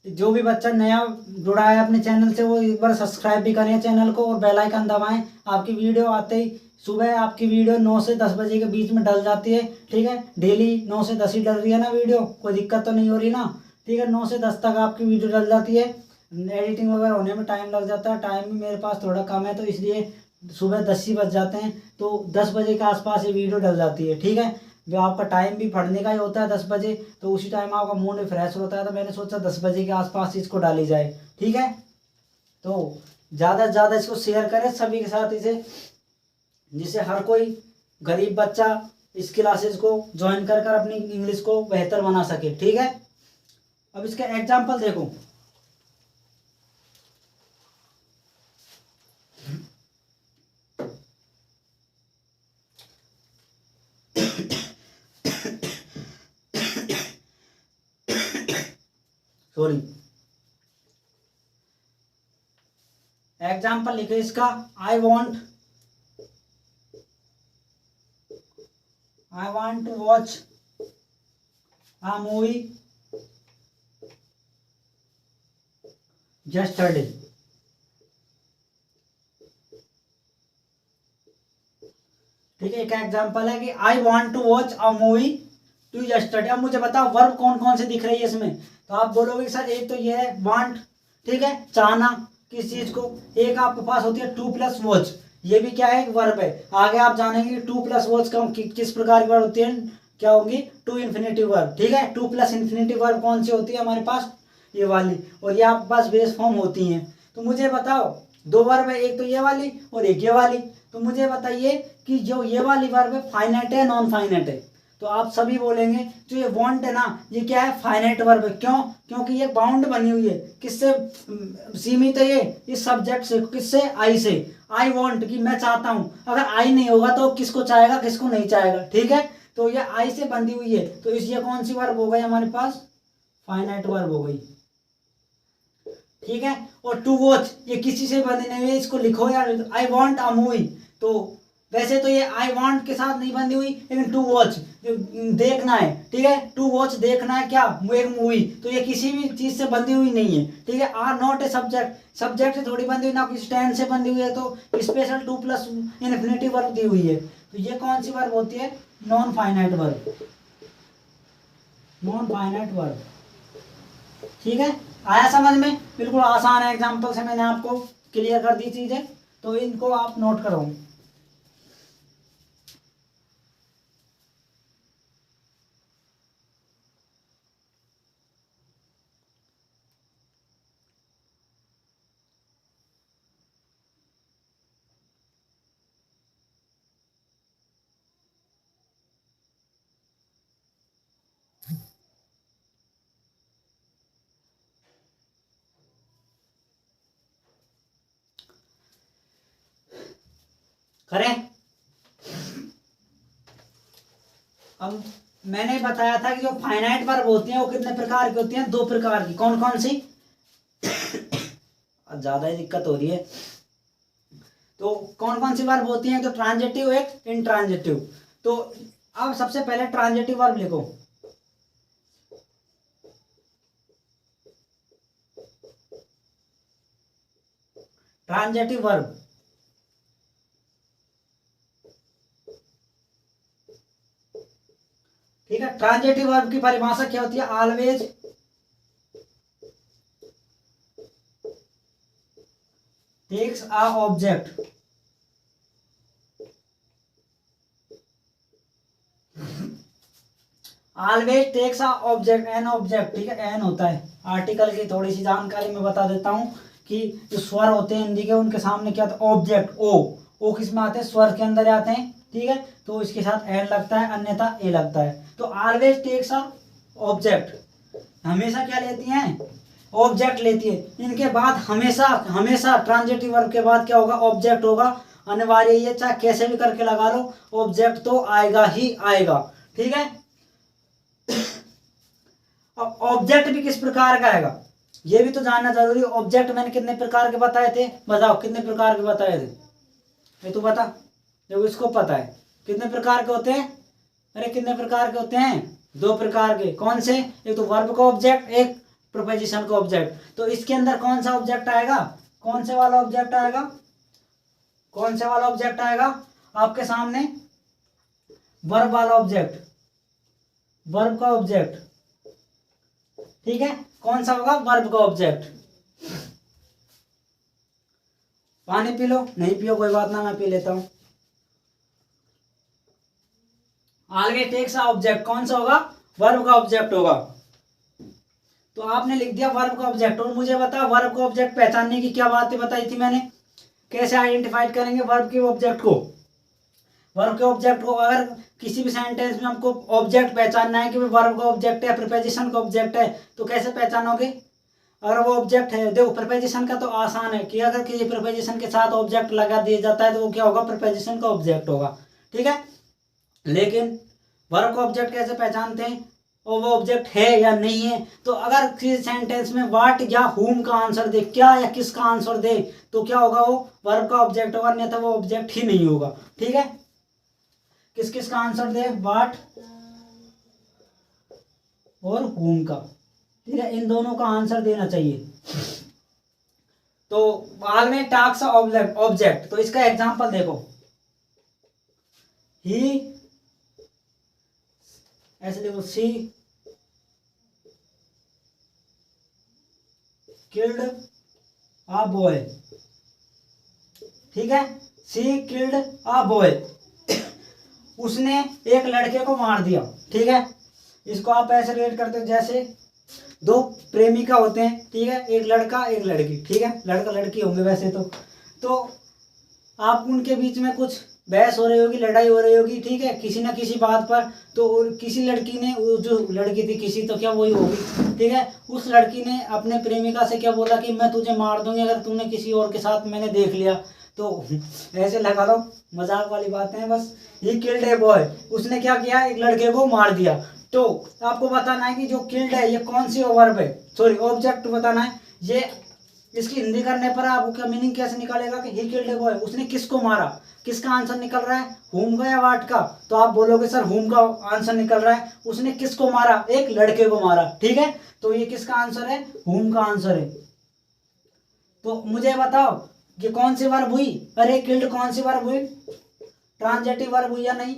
जो भी बच्चा नया जुड़ा है अपने चैनल से, वो एक बार सब्सक्राइब भी करें चैनल को और बेल आइकन दबाएं। आपकी वीडियो आते ही, सुबह आपकी वीडियो 9 से 10 बजे के बीच में डल जाती है। ठीक है, डेली 9 से 10 ही डल रही है ना वीडियो, कोई दिक्कत तो नहीं हो रही ना? ठीक है, 9 से 10 तक आपकी वीडियो डल जाती है। एडिटिंग वगैरह होने में टाइम लग जाता है, टाइम भी मेरे पास थोड़ा कम है, तो इसलिए सुबह 10 ही बज जाते हैं, तो 10 बजे के आसपास ये वीडियो डल जाती है। ठीक है, जो आपका टाइम भी पढ़ने का ही होता है 10 बजे, तो उसी टाइम आपका मूड भी फ्रेश होता है, तो मैंने सोचा 10 बजे के आसपास इसको डाली जाए। ठीक है, तो ज़्यादा से ज़्यादा इसको शेयर करें सभी के साथ इसे, जिससे हर कोई गरीब बच्चा इस क्लासेस को ज्वाइन कर कर अपनी इंग्लिश को बेहतर बना सके। ठीक है, अब इसका एग्जाम्पल देखो। सॉरी, एग्जाम्पल लिखे इसका। I want to watch a movie yesterday। ठीक है, एक एग्जाम्पल है कि I want to watch a movie to yesterday। अब मुझे बताओ वर्ब कौन कौन से दिख रही है इसमें? तो आप बोलोगे सर एक तो ये है वांट, ठीक है, चाहना किस चीज को। एक आपके पास होती है टू प्लस वॉच, ये भी क्या है? एक वर्ब है। आगे आप जानेंगे टू प्लस वॉच किस प्रकार की वर्ब होती है, क्या होगी? To infinitive verb. ठीक है, टू प्लस इन्फिनेटिव वर्ब कौन सी होती है हमारे पास? ये वाली। और ये आपके पास बेस फॉर्म होती हैं। तो मुझे बताओ दो वर्ब है, एक तो ये वाली और एक ये वाली। तो मुझे बताइए कि जो ये वाली वर्ब है फाइनाइट है नॉन फाइनाइट है? तो आप सभी बोलेंगे जो ये वांट है ना, ये क्या है, फाइनाइट वर्ब है। क्यों? क्योंकि ये बाउंड बनी हुई है, किससे सीमित है, ये इस सब्जेक्ट से, किससे, आई से। आई वांट कि मैं चाहता हूं, अगर आई नहीं होगा तो किसको चाहेगा, किसको नहीं चाहेगा, ठीक है। तो ये आई से बंधी हुई है, तो इस ये कौन सी वर्ब हो गई हमारे पास, फाइनाइट वर्ब हो गई, ठीक है। और टू वॉच ये किसी से बंधी नहीं हुई है, इसको लिखो यार, आई वॉन्ट अ मूवी। तो वैसे तो ये आई वांट के साथ नहीं बंधी हुई, लेकिन टू वॉच देखना है, ठीक है, टू वॉच देखना है क्या, एक मूवी, तो ये किसी भी चीज से बंधी हुई नहीं है, ठीक है। Are not a subject, subject से थोड़ी बंधी हुई, ना किसी टेंस से बंधी हुई है, तो special to plus infinitive verb दी हुई है। तो ये कौन सी वर्ब होती है, non finite verb, non finite verb, ठीक है। आया समझ में? बिल्कुल आसान है, एग्जाम्पल से मैंने आपको क्लियर कर दी चीजें, तो इनको आप नोट करो। करें। अब मैंने बताया था कि जो फाइनाइट वर्ब होती हैं वो कितने प्रकार की होती हैं, दो प्रकार की। कौन कौन सी? ज्यादा ही दिक्कत हो रही है। तो कौन कौन सी वर्ब होती हैं? तो ट्रांजिटिव, एक इंट्रांजिटिव। तो अब सबसे पहले ट्रांजिटिव वर्ब लिखो। ट्रांजिटिव वर्ब, ठीक है। ट्रांजिटिव वर्ब की परिभाषा क्या होती है? Always takes a object, always takes a object, an object, ठीक है, एन होता है। आर्टिकल की थोड़ी सी जानकारी मैं बता देता हूं कि जो स्वर होते हैं हिंदी के, उनके सामने क्या होता है, ऑब्जेक्ट, ओ किस में आते हैं, स्वर के अंदर आते हैं, ठीक है। तो इसके साथ एन लगता है, अन्यथा ए लगता है। तो ऑलवेज टेक्स अ ऑब्जेक्ट, हमेशा क्या लेती हैं, ऑब्जेक्ट लेती है। इनके बाद हमेशा हमेशा ट्रांजिटिव वर्ब के बाद क्या होगा, ऑब्जेक्ट होगा, अनिवार्य, ये चाहे कैसे भी करके लगा लो, ऑब्जेक्ट तो आएगा ही आएगा, ठीक है। अब ऑब्जेक्ट भी किस प्रकार का आएगा ये भी तो जानना जरूरी है। ऑब्जेक्ट मैंने कितने प्रकार के बताए थे, बताओ कितने प्रकार के बताए थे, ये तो बता, जब इसको पता है कितने प्रकार के होते हैं। अरे कितने प्रकार के होते हैं, दो प्रकार के। कौन से? एक तो वर्ब का ऑब्जेक्ट, एक प्रीपोजिशन का ऑब्जेक्ट। तो इसके अंदर कौन सा ऑब्जेक्ट आएगा, कौन से वाला ऑब्जेक्ट आएगा, कौन से वाला ऑब्जेक्ट आएगा आपके सामने, वर्ब वाला ऑब्जेक्ट, वर्ब का ऑब्जेक्ट, ठीक है। कौन सा होगा, वर्ब का ऑब्जेक्ट। पानी पी लो, नहीं पियो कोई बात ना, मैं पी लेता हूं। ऑलवेज टेक्स ऑब्जेक्ट कौन सा होगा, वर्ब का ऑब्जेक्ट होगा। तो आपने लिख दिया वर्ब का ऑब्जेक्ट। और मुझे बता, वर्ब का ऑब्जेक्ट पहचानने की क्या बातें बताई थी मैंने, कैसे आइडेंटिफाइड करेंगे वर्ब के ऑब्जेक्ट को। वर्ब के ऑब्जेक्ट को अगर किसी भी सेंटेंस में हमको ऑब्जेक्ट पहचानना है कि वर्ब का ऑब्जेक्ट है, प्रीपोजिशन का ऑब्जेक्ट है, तो कैसे पहचानोगे? अगर वो ऑब्जेक्ट है, देखो प्रीपोजिशन का तो आसान है कि अगर किसी प्रीपोजिशन के साथ ऑब्जेक्ट लगा दिया जाता है तो वो क्या होगा, प्रीपोजिशन का ऑब्जेक्ट होगा, ठीक है। लेकिन वर्ब का ऑब्जेक्ट कैसे पहचानते हैं, और वो ऑब्जेक्ट है या नहीं है? तो अगर किसी सेंटेंस में व्हाट या हुम का आंसर दे, क्या या किसका आंसर दे, तो क्या होगा, वो वर्ब का ऑब्जेक्ट होगा, अन्यथा वो ऑब्जेक्ट ही नहीं होगा, ठीक है। किस किस का आंसर दे, व्हाट और हुम का, ठीक है, इन दोनों का आंसर देना चाहिए। तो बाल में टास्क ऑब्जेक्ट, तो इसका एग्जांपल देखो, ही, ऐसे देखो, सी किल्ड अ बॉय, ठीक है, सी किल्ड अ बॉय, उसने एक लड़के को मार दिया, ठीक है। इसको आप ऐसे रिलेट करते हो जैसे दो प्रेमिका होते हैं, ठीक है, एक लड़का एक लड़की, ठीक है, लड़का लड़की होंगे वैसे तो, तो आप उनके बीच में कुछ बहस हो रही होगी, लड़ाई हो रही होगी, ठीक है, किसी ना किसी बात पर। तो किसी लड़की ने, वो जो लड़की थी, किसी तो क्या वही होगी, ठीक है, उस लड़की ने अपने प्रेमिका से क्या बोला कि मैं तुझे मार दूंगी अगर तूने किसी और के साथ मैंने देख लिया। तो ऐसे लगा लो, मजाक वाली बातें हैं बस। ही किल्ड ए बॉय, उसने क्या किया, एक लड़के को मार दिया। तो आपको बताना है कि जो किल्ड है ये कौन सी वर्ब है, सॉरी ऑब्जेक्ट बताना है। ये इसकी हिंदी करने पर आपको क्या मीनिंग कैसे निकालेगा कि ही किल्ड ए बॉय, उसने किसको मारा। किसका आंसर निकल रहा है, हुम का या वाट का। तो आप बोलोगे सर हुम का आंसर निकल रहा है, उसने किसको मारा, एक लड़के को मारा, ठीक है। तो ये किसका आंसर है, हुम का आंसर है। तो मुझे बताओ ये कौन सी वर्ब हुई, अरे किल्ड कौन सी वर्ब हुई, ट्रांजेटिव वर्ब हुई या नहीं,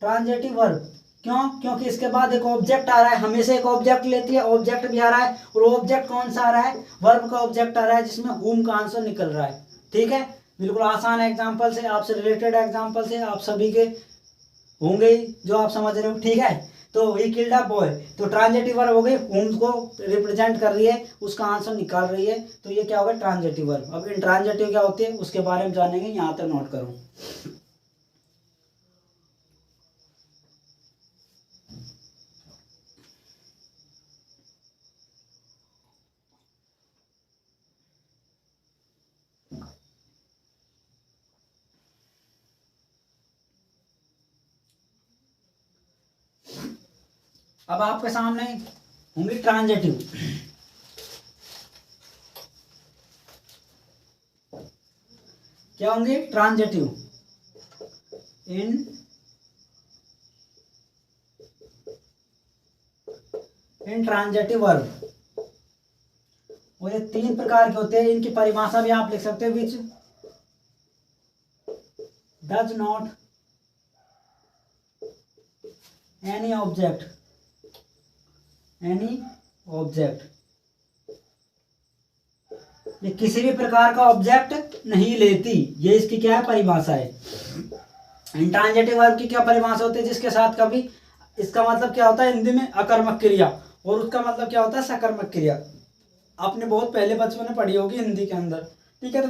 ट्रांजेटिव वर्ब। क्यों, क्योंकि इसके बाद एक ऑब्जेक्ट आ रहा है, हमेशा एक ऑब्जेक्ट लेती है, ऑब्जेक्ट भी आ रहा है, और ऑब्जेक्ट कौन सा आ रहा है, वर्ब का ऑब्जेक्ट आ रहा है, जिसमें हुम का आंसर निकल रहा है, ठीक है। बिल्कुल आसान एग्जांपल से, आपसे रिलेटेड एग्जांपल से आप सभी के होंगे जो आप समझ रहे हो, ठीक है। तो ही किल्ड अ बॉय, तो ट्रांजेटिव वर्ब हो गई, हुम को रिप्रेजेंट कर रही है, उसका आंसर निकाल रही है, तो ये क्या होगा, ट्रांजेटिव वर्ब। अब इंट्रांजेटिव क्या होती है उसके बारे में जानेंगे, यहाँ तक नोट करो। अब आपके सामने होंगी ट्रांजेटिव। क्या होंगे, ट्रांजेटिव। इन ट्रांजेटिव वर्ब, और ये 3 प्रकार के होते हैं, इनकी परिभाषा भी आप लिख सकते हो, which does not any object, any object, ये किसी भी प्रकार का ऑब्जेक्ट नहीं लेती, ये इसकी क्या है, परिभाषा है। इंट्रांजेटिव वर्ब की क्या परिभाषा होती है, जिसके साथ कभी, इसका मतलब क्या होता है हिंदी में अकर्मक क्रिया, और उसका मतलब क्या होता है सकर्मक क्रिया। आपने बहुत पहले बचपन में पढ़ी होगी हिंदी के अंदर, ठीक है। तो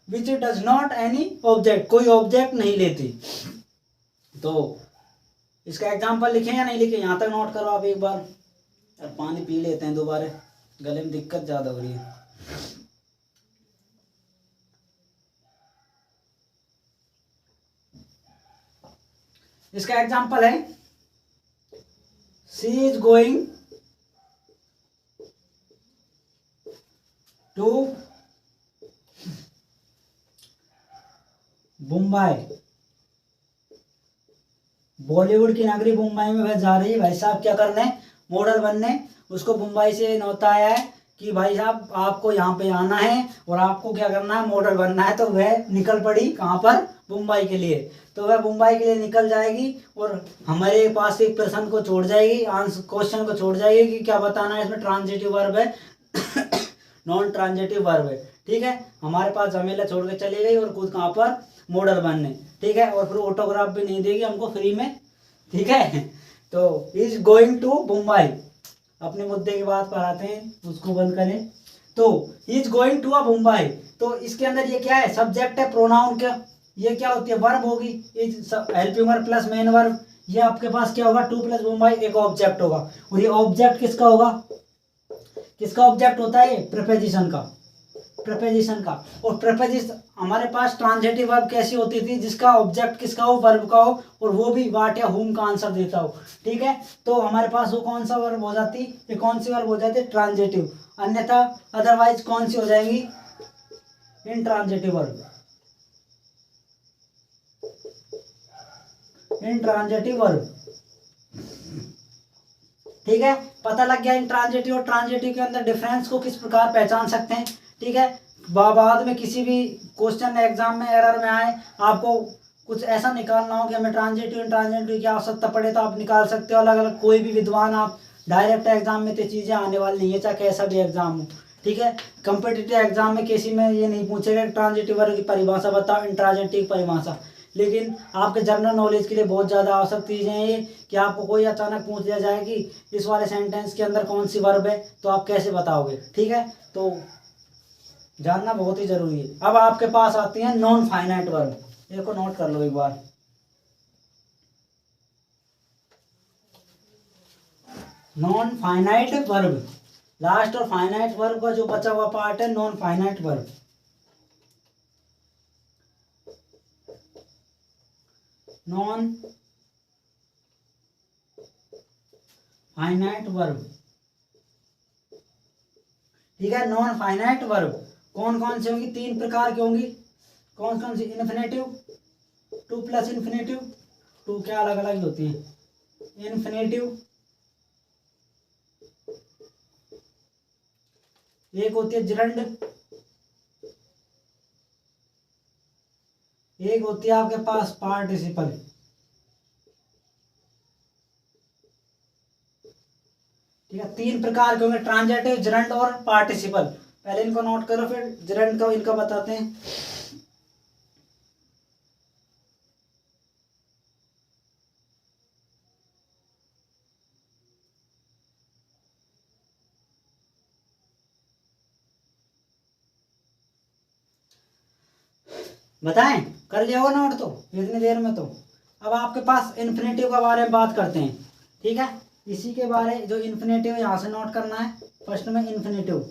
which does not any object, कोई ऑब्जेक्ट नहीं लेती। तो इसका एग्जाम्पल लिखे या नहीं लिखे, यहाँ तक नोट करो आप एक बार। और पानी पी लेते हैं दोबारा, गले में दिक्कत ज्यादा हो रही है। इसका एग्जाम्पल है, she is going to Mumbai, Bollywood की नगरी मुंबई में वह जा रही है। भाई साहब क्या करने, मॉडल बनने। उसको मुंबई से नौता आया है कि भाई साहब आपको यहाँ पे आना है और आपको क्या करना है, मॉडल बनना है। तो वह निकल पड़ी कहाँ पर, मुंबई के लिए। तो वह मुंबई के लिए निकल जाएगी और हमारे पास एक प्रश्न को छोड़ जाएगी, आंसर क्वेश्चन को छोड़ जाएगी कि क्या बताना है, इसमें ट्रांजिटिव वर्ब है नॉन ट्रांजिटिव वर्ब है, ठीक है। हमारे पास झमेला छोड़ के चली गई और खुद कहाँ पर, मॉडल बनने, ठीक है। और फिर ऑटोग्राफ भी नहीं देगी हमको फ्री में, ठीक है। तो इज गोइंग टू मुंबई, अपने मुद्दे की बात पर आते हैं, उसको बंद करें। तो is going to a Mumbai, तो इसके अंदर ये क्या है, सब्जेक्ट है, प्रोनाउन क्या, ये क्या होती है, वर्ब होगी, is helping verb plus main verb. ये आपके पास क्या होगा, टू प्लस मुंबई, एक ऑब्जेक्ट होगा। और ये ऑब्जेक्ट किसका होगा, किसका ऑब्जेक्ट होता है, प्रीपोजिशन का, प्रीपोजिशन का। और प्रीपोजिशन हमारे पास ट्रांजिटिव वर्ब कैसी होती थी, जिसका ऑब्जेक्ट किसका हो, वर्ब का हो, और वो भी वाट या हुम का आंसर देता हो, ठीक है। तो हमारे पास वो कौन सा वर्ब हो जाती, ये कौन सी वर्ब हो जाती, ट्रांजिटिव। अन्यथा अदरवाइज कौन सी हो जाएगी, इनट्रांजिटिव वर्ब, इनट्रांजिटिव वर्ब, ठीक है। पता लग गया इंट्रांजिटिव और ट्रांजिटिव के अंदर डिफरेंस को किस प्रकार पहचान सकते हैं, ठीक है। बाद में किसी भी क्वेश्चन एग्जाम में एरर में आए, आपको कुछ ऐसा निकालना हो कि हमें ट्रांजिटिव इंट्रांजिटिव की आवश्यकता पड़े, तो आप निकाल सकते हो अलग अलग, कोई भी विद्वान। आप डायरेक्ट एग्जाम में तो चीज़ें आने वाली नहीं है, चाहे कैसा भी एग्जाम हो, ठीक है। कंपिटिटिव एग्जाम में किसी में ये नहीं पूछेगा ट्रांजिटिव वर्ब की परिभाषा बताओ, इंट्रांजिटिव परिभाषा, लेकिन आपके जनरल नॉलेज के लिए बहुत ज़्यादा आवश्यक चीज़ें हैं ये, कि आपको कोई अचानक पूछ दिया जाए कि इस वाले सेंटेंस के अंदर कौन सी वर्ब है, तो आप कैसे बताओगे। ठीक है, तो जानना बहुत ही ज़रूरी है। अब आपके पास आती है नॉन फाइनाइट वर्ब, इसको नोट कर लो एक बार। नॉन फाइनाइट वर्ब, लास्ट और फाइनाइट वर्ब का जो बचा हुआ पार्ट है non finite verb. Non finite verb, ठीक है। नॉन फाइनाइट वर्ब कौन कौन से होंगी, 3 प्रकार की होंगी। कौन कौन सी, infinitive, to plus infinitive, to क्या अलग अलग होती है, इन्फिनेटिव, एक होती है जिरंड, एक होती है आपके पास पार्टिसिपल। ठीक है, 3 प्रकार के होंगे, ट्रांजिटिव, जिरंड और पार्टिसिपल। पहले इनको नोट करो, फिर जिरंड का इनका बताते हैं। बताएं, कर लिया होगा नोट तो इतनी देर में। तो अब आपके पास इन्फिनेटिव के बारे में बात करते हैं। ठीक है, इसी के बारे जो इन्फिनेटिव यहाँ से नोट करना है। फर्स्ट में इन्फिनेटिव,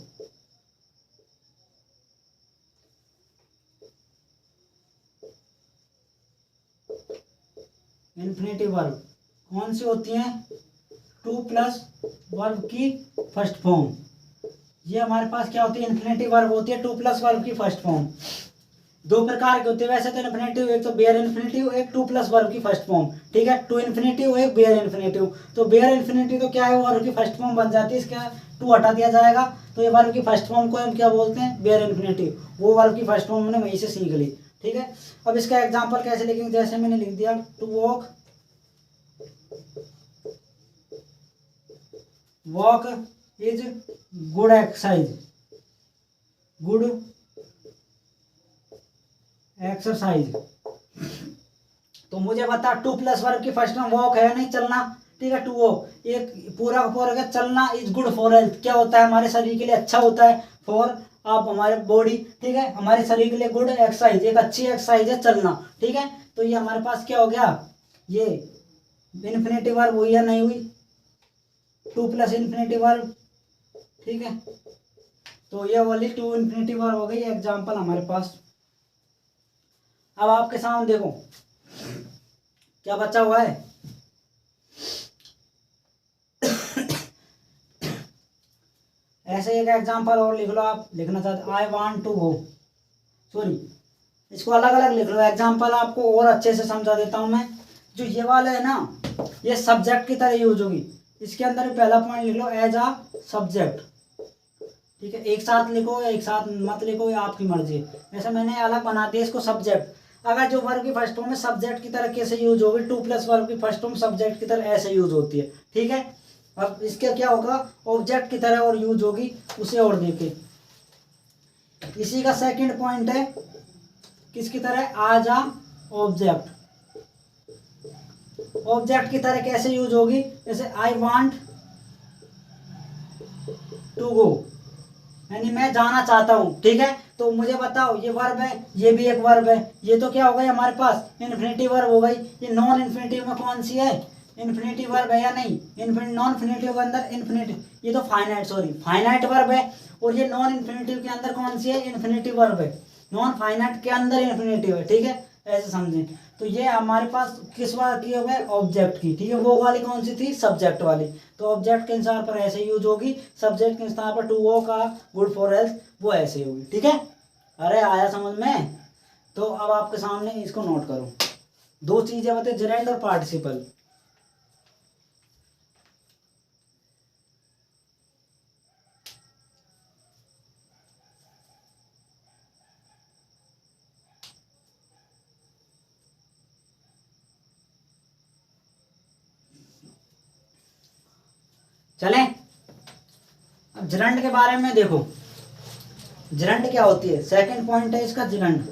इन्फिनेटिव वर्ब कौन सी होती हैं, टू प्लस वर्ब की फर्स्ट फॉर्म। ये हमारे पास क्या होती है, इन्फिनेटिव वर्ब होती है टू प्लस वर्ब की फर्स्ट फॉर्म। 2 प्रकार के होते हैं वैसे तो इन्फिनेटिव, एक तो बेयर इन्फिनेटिव, एक टू प्लस वर्ब की फर्स्ट फॉर्म। ठीक है, टू इन्फिनेटिव, एक बेयर इन्फिनेटिव। तो बेयर इन्फिनेटिव तो क्या है, वर्ब की फर्स्ट फॉर्म बन जाती है, इसका टू हटा दिया जाएगा, तो ये वर्ब की फर्स्ट फॉर्म को हम क्या बोलते हैं, बेयर इन्फिनेटिव। वो वर्ब की फर्स्ट फॉर्म हमने वहीं से सीख ली। ठीक है, अब इसका एग्जाम्पल कैसे लिखेंगे, जैसे मैंने लिख दिया, to walk, walk is good exercise, good exercise. तो मुझे बता, टू प्लस वर्ब की फर्स्ट में वॉक है नहीं, चलना। ठीक है, टू वॉक, एक पूरा का पूरा चलना इज गुड फॉर हेल्थ, क्या होता है, हमारे शरीर के लिए अच्छा होता है। फॉर आप हमारे बॉडी, ठीक है, हमारे शरीर के लिए गुड एक्सरसाइज, एक अच्छी एक्सरसाइज है चलना। ठीक है, तो ये हमारे पास क्या हो गया, ये इन्फिनेटिव वर्ब हुई या नहीं हुई, टू प्लस इन्फिनेटिव वर्ब। ठीक है, तो ये वाली टू इन्फिनेटिव वर्ब हो गई एग्जाम्पल हमारे पास। अब आपके सामने देखो क्या बचा हुआ है, ऐसे एक एग्जाम्पल और लिख लो। आप लिखना चाहते, I want to go, sorry इसको अलग अलग लिख लो एग्जाम्पल, आपको और अच्छे से समझा देता हूं मैं। जो ये वाला है ना, ये सब्जेक्ट की तरह यूज होगी। इसके अंदर पहला पॉइंट लिख लो, एज आ सब्जेक्ट। ठीक है, एक साथ लिखो या एक साथ मत लिखो, ये आपकी मर्जी है। जैसे मैंने अलग बना दिया इसको सब्जेक्ट। अगर जो वर्ब की फर्स्ट फॉर्म है सब्जेक्ट की तरह कैसे यूज होगी, टू प्लस वर्ब की फर्स्ट फॉर्म सब्जेक्ट की तरह ऐसे यूज होती है। ठीक है, अब इसके क्या होगा, ऑब्जेक्ट की तरह और यूज होगी, उसे और देखे। इसी का सेकंड पॉइंट है, किसकी तरह, आज आ ऑब्जेक्ट। ऑब्जेक्ट की तरह कैसे यूज होगी, जैसे आई वांट टू गो, यानी मैं जाना चाहता हूँ। ठीक है, तो मुझे बताओ, ये वर्ब है, ये भी एक वर्ब है, ये तो क्या हो गई हमारे पास, इन्फिनेटिव वर्ब हो गई। ये नॉन इन्फिनेटिव में कौन सी है, इन्फिनेटिव वर्ब है या नहीं, नॉन इन्फिनेटिव के अंदर इन्फिनेटिव, ये तो फाइनाइट, सॉरी फाइनाइट वर्ब है। और ये नॉन इन्फिनेटिव के अंदर कौन सी है, इन्फिनेटिव वर्ब है। नॉन फाइनाइट के अंदर इन्फिनेटिव है। ठीक है, ऐसे समझें। तो ये हमारे पास किस बात की हो गए, ऑब्जेक्ट की। ठीक है, वो वाली कौन सी थी, सब्जेक्ट वाली। तो ऑब्जेक्ट के अनुसार पर ऐसे यूज होगी, सब्जेक्ट के अनुसार पर टू वो का गुड फॉर हेल्थ वो ऐसे होगी। ठीक है, अरे आया समझ में। तो अब आपके सामने इसको नोट करो, 2 चीजें बताए, जेरेंड और पार्टिसिपल। चलें, अब जिरंड के बारे में देखो, जिरंड क्या होती है, सेकंड पॉइंट है इसका जिरंड।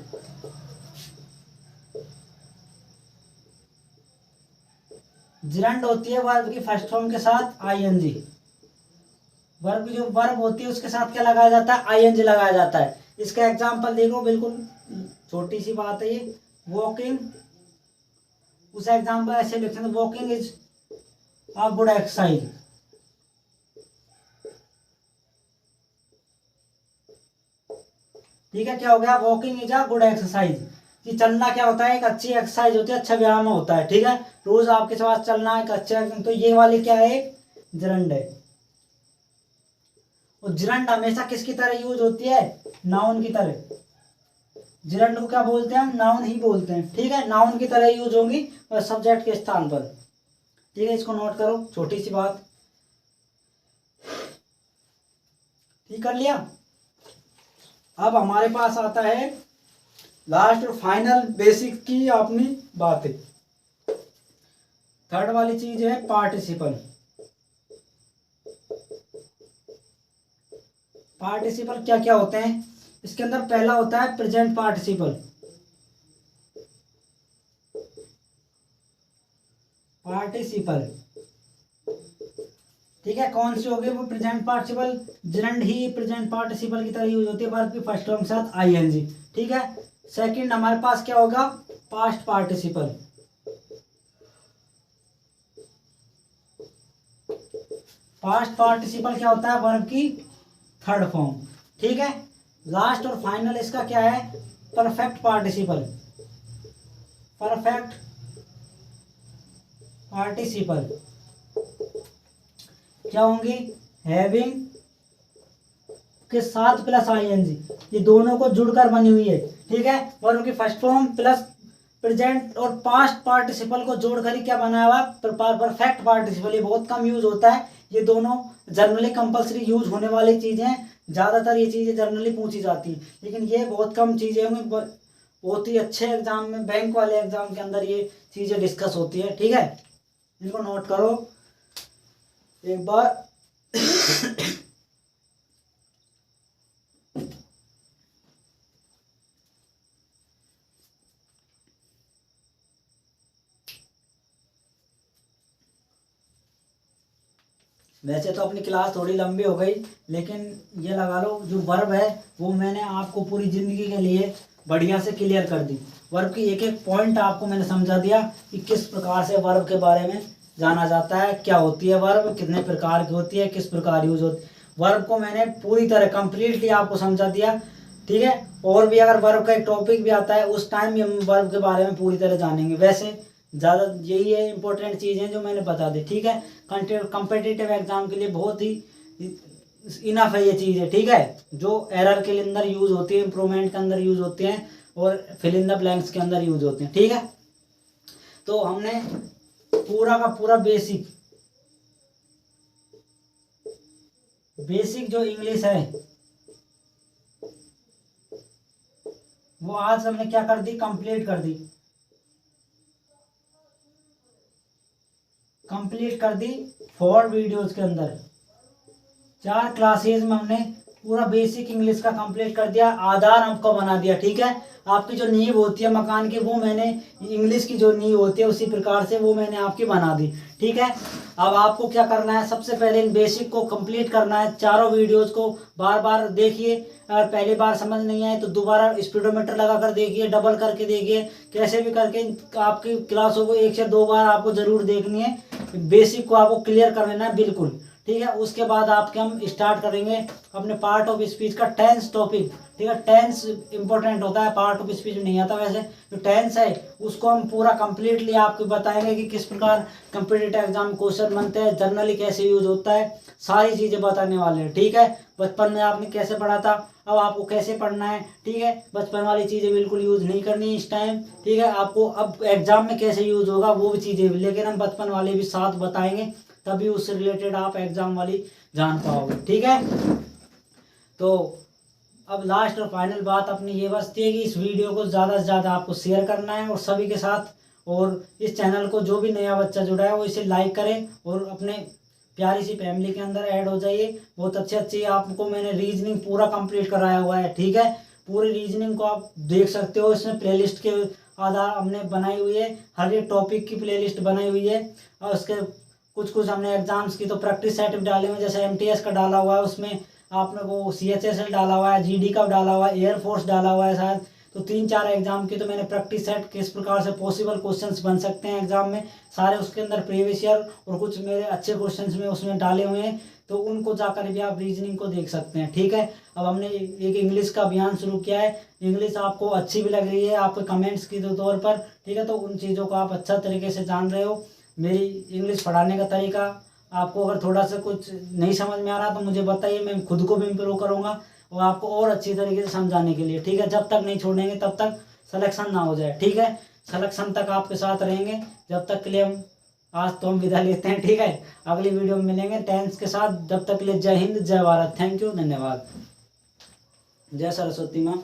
जिरंड होती है वर्ब की फर्स्ट फॉर्म के साथ आईएनजी। वर्ब की जो वर्ब होती है उसके साथ क्या लगाया जाता है, आईएनजी लगाया जाता है। इसका एग्जांपल देखो, बिल्कुल छोटी सी बात है ये, वॉकिंग। उस एग्जांपल ऐसे लिखते हैं, walking is a good exercise. ठीक है, क्या हो गया, walking is a good exercise. कि चलना क्या होता है, एक अच्छी एक्सरसाइज होती है, अच्छा व्यायाम होता है। ठीक है, रोज आपके पास चलना एक अच्छा, तो ये वाली क्या है, जिरंड है। और जिरंड हमेशा किसकी तरह यूज होती है, नाउन की तरह। जिरंड को क्या बोलते हैं, हम नाउन ही बोलते हैं। ठीक है, नाउन की तरह यूज होंगी और सब्जेक्ट के स्थान पर। ठीक है, इसको नोट करो, छोटी सी बात। ठीक कर लिया। अब हमारे पास आता है लास्ट और फाइनल बेसिक की अपनी बातें। थर्ड वाली चीज है पार्टिसिपल। पार्टिसिपल क्या क्या होते हैं, इसके अंदर पहला होता है प्रेजेंट पार्टिसिपल। पार्टिसिपल, ठीक है, कौन सी होगी वो, प्रेजेंट पार्टिसिपल। जिरंड ही प्रेजेंट पार्टिसिपल की तरह यूज होती है वर्ब की फर्स्ट फॉर्म के साथ आईएनजी। ठीक है, सेकंड हमारे पास क्या होगा, पास्ट पार्टिसिपल। पास्ट पार्टिसिपल क्या होता है, वर्ब की थर्ड फॉर्म। ठीक है, लास्ट और फाइनल इसका क्या है, परफेक्ट पार्टिसिपल। परफेक्ट पार्टिसिपल क्या होंगी, हैविंग के साथ प्लस आईएनजी, ये दोनों को जुड़कर बनी हुई है। ठीक है, वर्ब की फर्स्ट फॉर्म प्लस प्रेजेंट और पास्ट पार्टिसिपल को जोड़कर ही क्या बनाया हुआ, परफेक्ट पार्टिसिपल। ये बहुत कम यूज होता है, ये दोनों जनरली कंपलसरी यूज होने वाली चीजें हैं। ज्यादातर ये चीजें जनरली पूछी जाती हैं, लेकिन ये बहुत कम चीजें होंगी। बहुत ही अच्छे एग्जाम में, बैंक वाले एग्जाम के अंदर ये चीजें डिस्कस होती है। ठीक है, इनको नोट करो एक बार। वैसे तो अपनी क्लास थोड़ी लंबी हो गई, लेकिन ये लगा लो जो वर्ब है वो मैंने आपको पूरी जिंदगी के लिए बढ़िया से क्लियर कर दी। वर्ब की एक एक पॉइंट आपको मैंने समझा दिया कि किस प्रकार से वर्ब के बारे में जाना जाता है, क्या होती है वर्ब, कितने प्रकार की होती है, किस प्रकार यूज होती है। वर्ब को मैंने पूरी तरह कंप्लीटली आपको समझा दिया। ठीक है, और भी अगर वर्ब का एक टॉपिक भी आता है उस टाइम भी हम वर्ब के बारे में पूरी तरह जानेंगे। वैसे ज़्यादा यही है इंपॉर्टेंट चीज़ें जो मैंने बता दी। ठीक है, कॉम्पिटिटिव एग्जाम के लिए बहुत ही इनफ है ये चीज़ें। ठीक है, जो एरर के अंदर यूज होती है, इंप्रूवमेंट के अंदर यूज होते हैं, और फिल इन द ब्लैंक्स के अंदर यूज होते हैं। ठीक है, तो हमने पूरा का पूरा बेसिक जो इंग्लिश है वो आज हमने क्या कर दी, कंप्लीट कर दी। कंप्लीट कर दी 4 वीडियोस के अंदर। 4 क्लासेज में हमने पूरा बेसिक इंग्लिश का कंप्लीट कर दिया, आधार आपको बना दिया। ठीक है, आपकी जो नींव होती है मकान की, वो मैंने इंग्लिश की जो नींव होती है उसी प्रकार से वो मैंने आपकी बना दी। ठीक है, अब आपको क्या करना है, सबसे पहले इन बेसिक को कंप्लीट करना है। चारों वीडियोस को बार बार देखिए, अगर पहली बार समझ नहीं आए तो दोबारा स्पीडोमीटर लगा कर देखिए, डबल करके देखिए, कैसे भी करके आपकी क्लासों को 1 से 2 बार आपको जरूर देखनी है। बेसिक को आपको क्लियर कर लेना है बिल्कुल। ठीक है, उसके बाद आपके हम स्टार्ट करेंगे अपने पार्ट ऑफ स्पीच का टेंस टॉपिक। ठीक है, टेंस इंपॉर्टेंट होता है, पार्ट ऑफ स्पीच में नहीं आता। वैसे जो टेंस है उसको हम पूरा कंप्लीटली आपको बताएंगे कि किस प्रकार कॉम्पिटिटिव एग्जाम क्वेश्चन बनते हैं, जनरली कैसे यूज होता है, सारी चीज़ें बताने वाले हैं। ठीक है, बचपन में आपने कैसे पढ़ा था, अब आपको कैसे पढ़ना है। ठीक है, बचपन वाली चीज़ें बिल्कुल यूज़ नहीं करनी इस टाइम। ठीक है, आपको अब एग्जाम में कैसे यूज़ होगा वो भी चीज़ें, लेकिन हम बचपन वाले भी साथ बताएंगे, तभी उससे रिलेटेड आप एग्जाम वाली जान पाओगे। ठीक है, तो अब लास्ट और फाइनल बात अपनी ये बचती है कि इस वीडियो को ज़्यादा से ज़्यादा आपको शेयर करना है और सभी के साथ, और इस चैनल को जो भी नया बच्चा जुड़ा है वो इसे लाइक करें और अपने प्यारी सी फैमिली के अंदर ऐड हो जाइए। बहुत अच्छी अच्छी आपको मैंने रीजनिंग पूरा कंप्लीट कराया हुआ है। ठीक है, पूरी रीजनिंग को आप देख सकते हो, इसमें प्लेलिस्ट के आधार हमने बनाई हुई है, हर एक टॉपिक की प्लेलिस्ट बनाई हुई है। और उसके कुछ हमने एग्जाम्स की तो प्रैक्टिस सेट भी डाले हुए हैं, जैसे MTS का डाला हुआ है, उसमें आपने को CHSL डाला हुआ है, GD का डाला हुआ है, एयरफोर्स डाला हुआ है शायद। तो 3-4 एग्जाम की तो मैंने प्रैक्टिस सेट किस प्रकार से पॉसिबल क्वेश्चंस बन सकते हैं एग्जाम में, सारे उसके अंदर प्रीवियस ईयर और कुछ मेरे अच्छे क्वेश्चंस में उसमें डाले हुए हैं। तो उनको जाकर भी आप रीजनिंग को देख सकते हैं, ठीक है। अब हमने एक इंग्लिश का अभियान शुरू किया है, इंग्लिश आपको अच्छी भी लग रही है आपके कमेंट्स की तौर पर, ठीक है। तो उन चीज़ों को आप अच्छा तरीके से जान रहे हो। मेरी इंग्लिश पढ़ाने का तरीका आपको अगर थोड़ा सा कुछ नहीं समझ में आ रहा तो मुझे बताइए, मैं खुद को भी इम्प्रूव करूँगा और आपको और अच्छी तरीके से समझाने के लिए, ठीक है। जब तक नहीं छोड़ेंगे तब तक सिलेक्शन ना हो जाए, ठीक है। सिलेक्शन तक आपके साथ रहेंगे, जब तक के लिए हम आज तो हम विदा लेते हैं, ठीक है। अगली वीडियो में मिलेंगे टेंस के साथ, जब तक के लिए जय हिंद जय भारत, थैंक यू, धन्यवाद। जय सरस्वती माँ।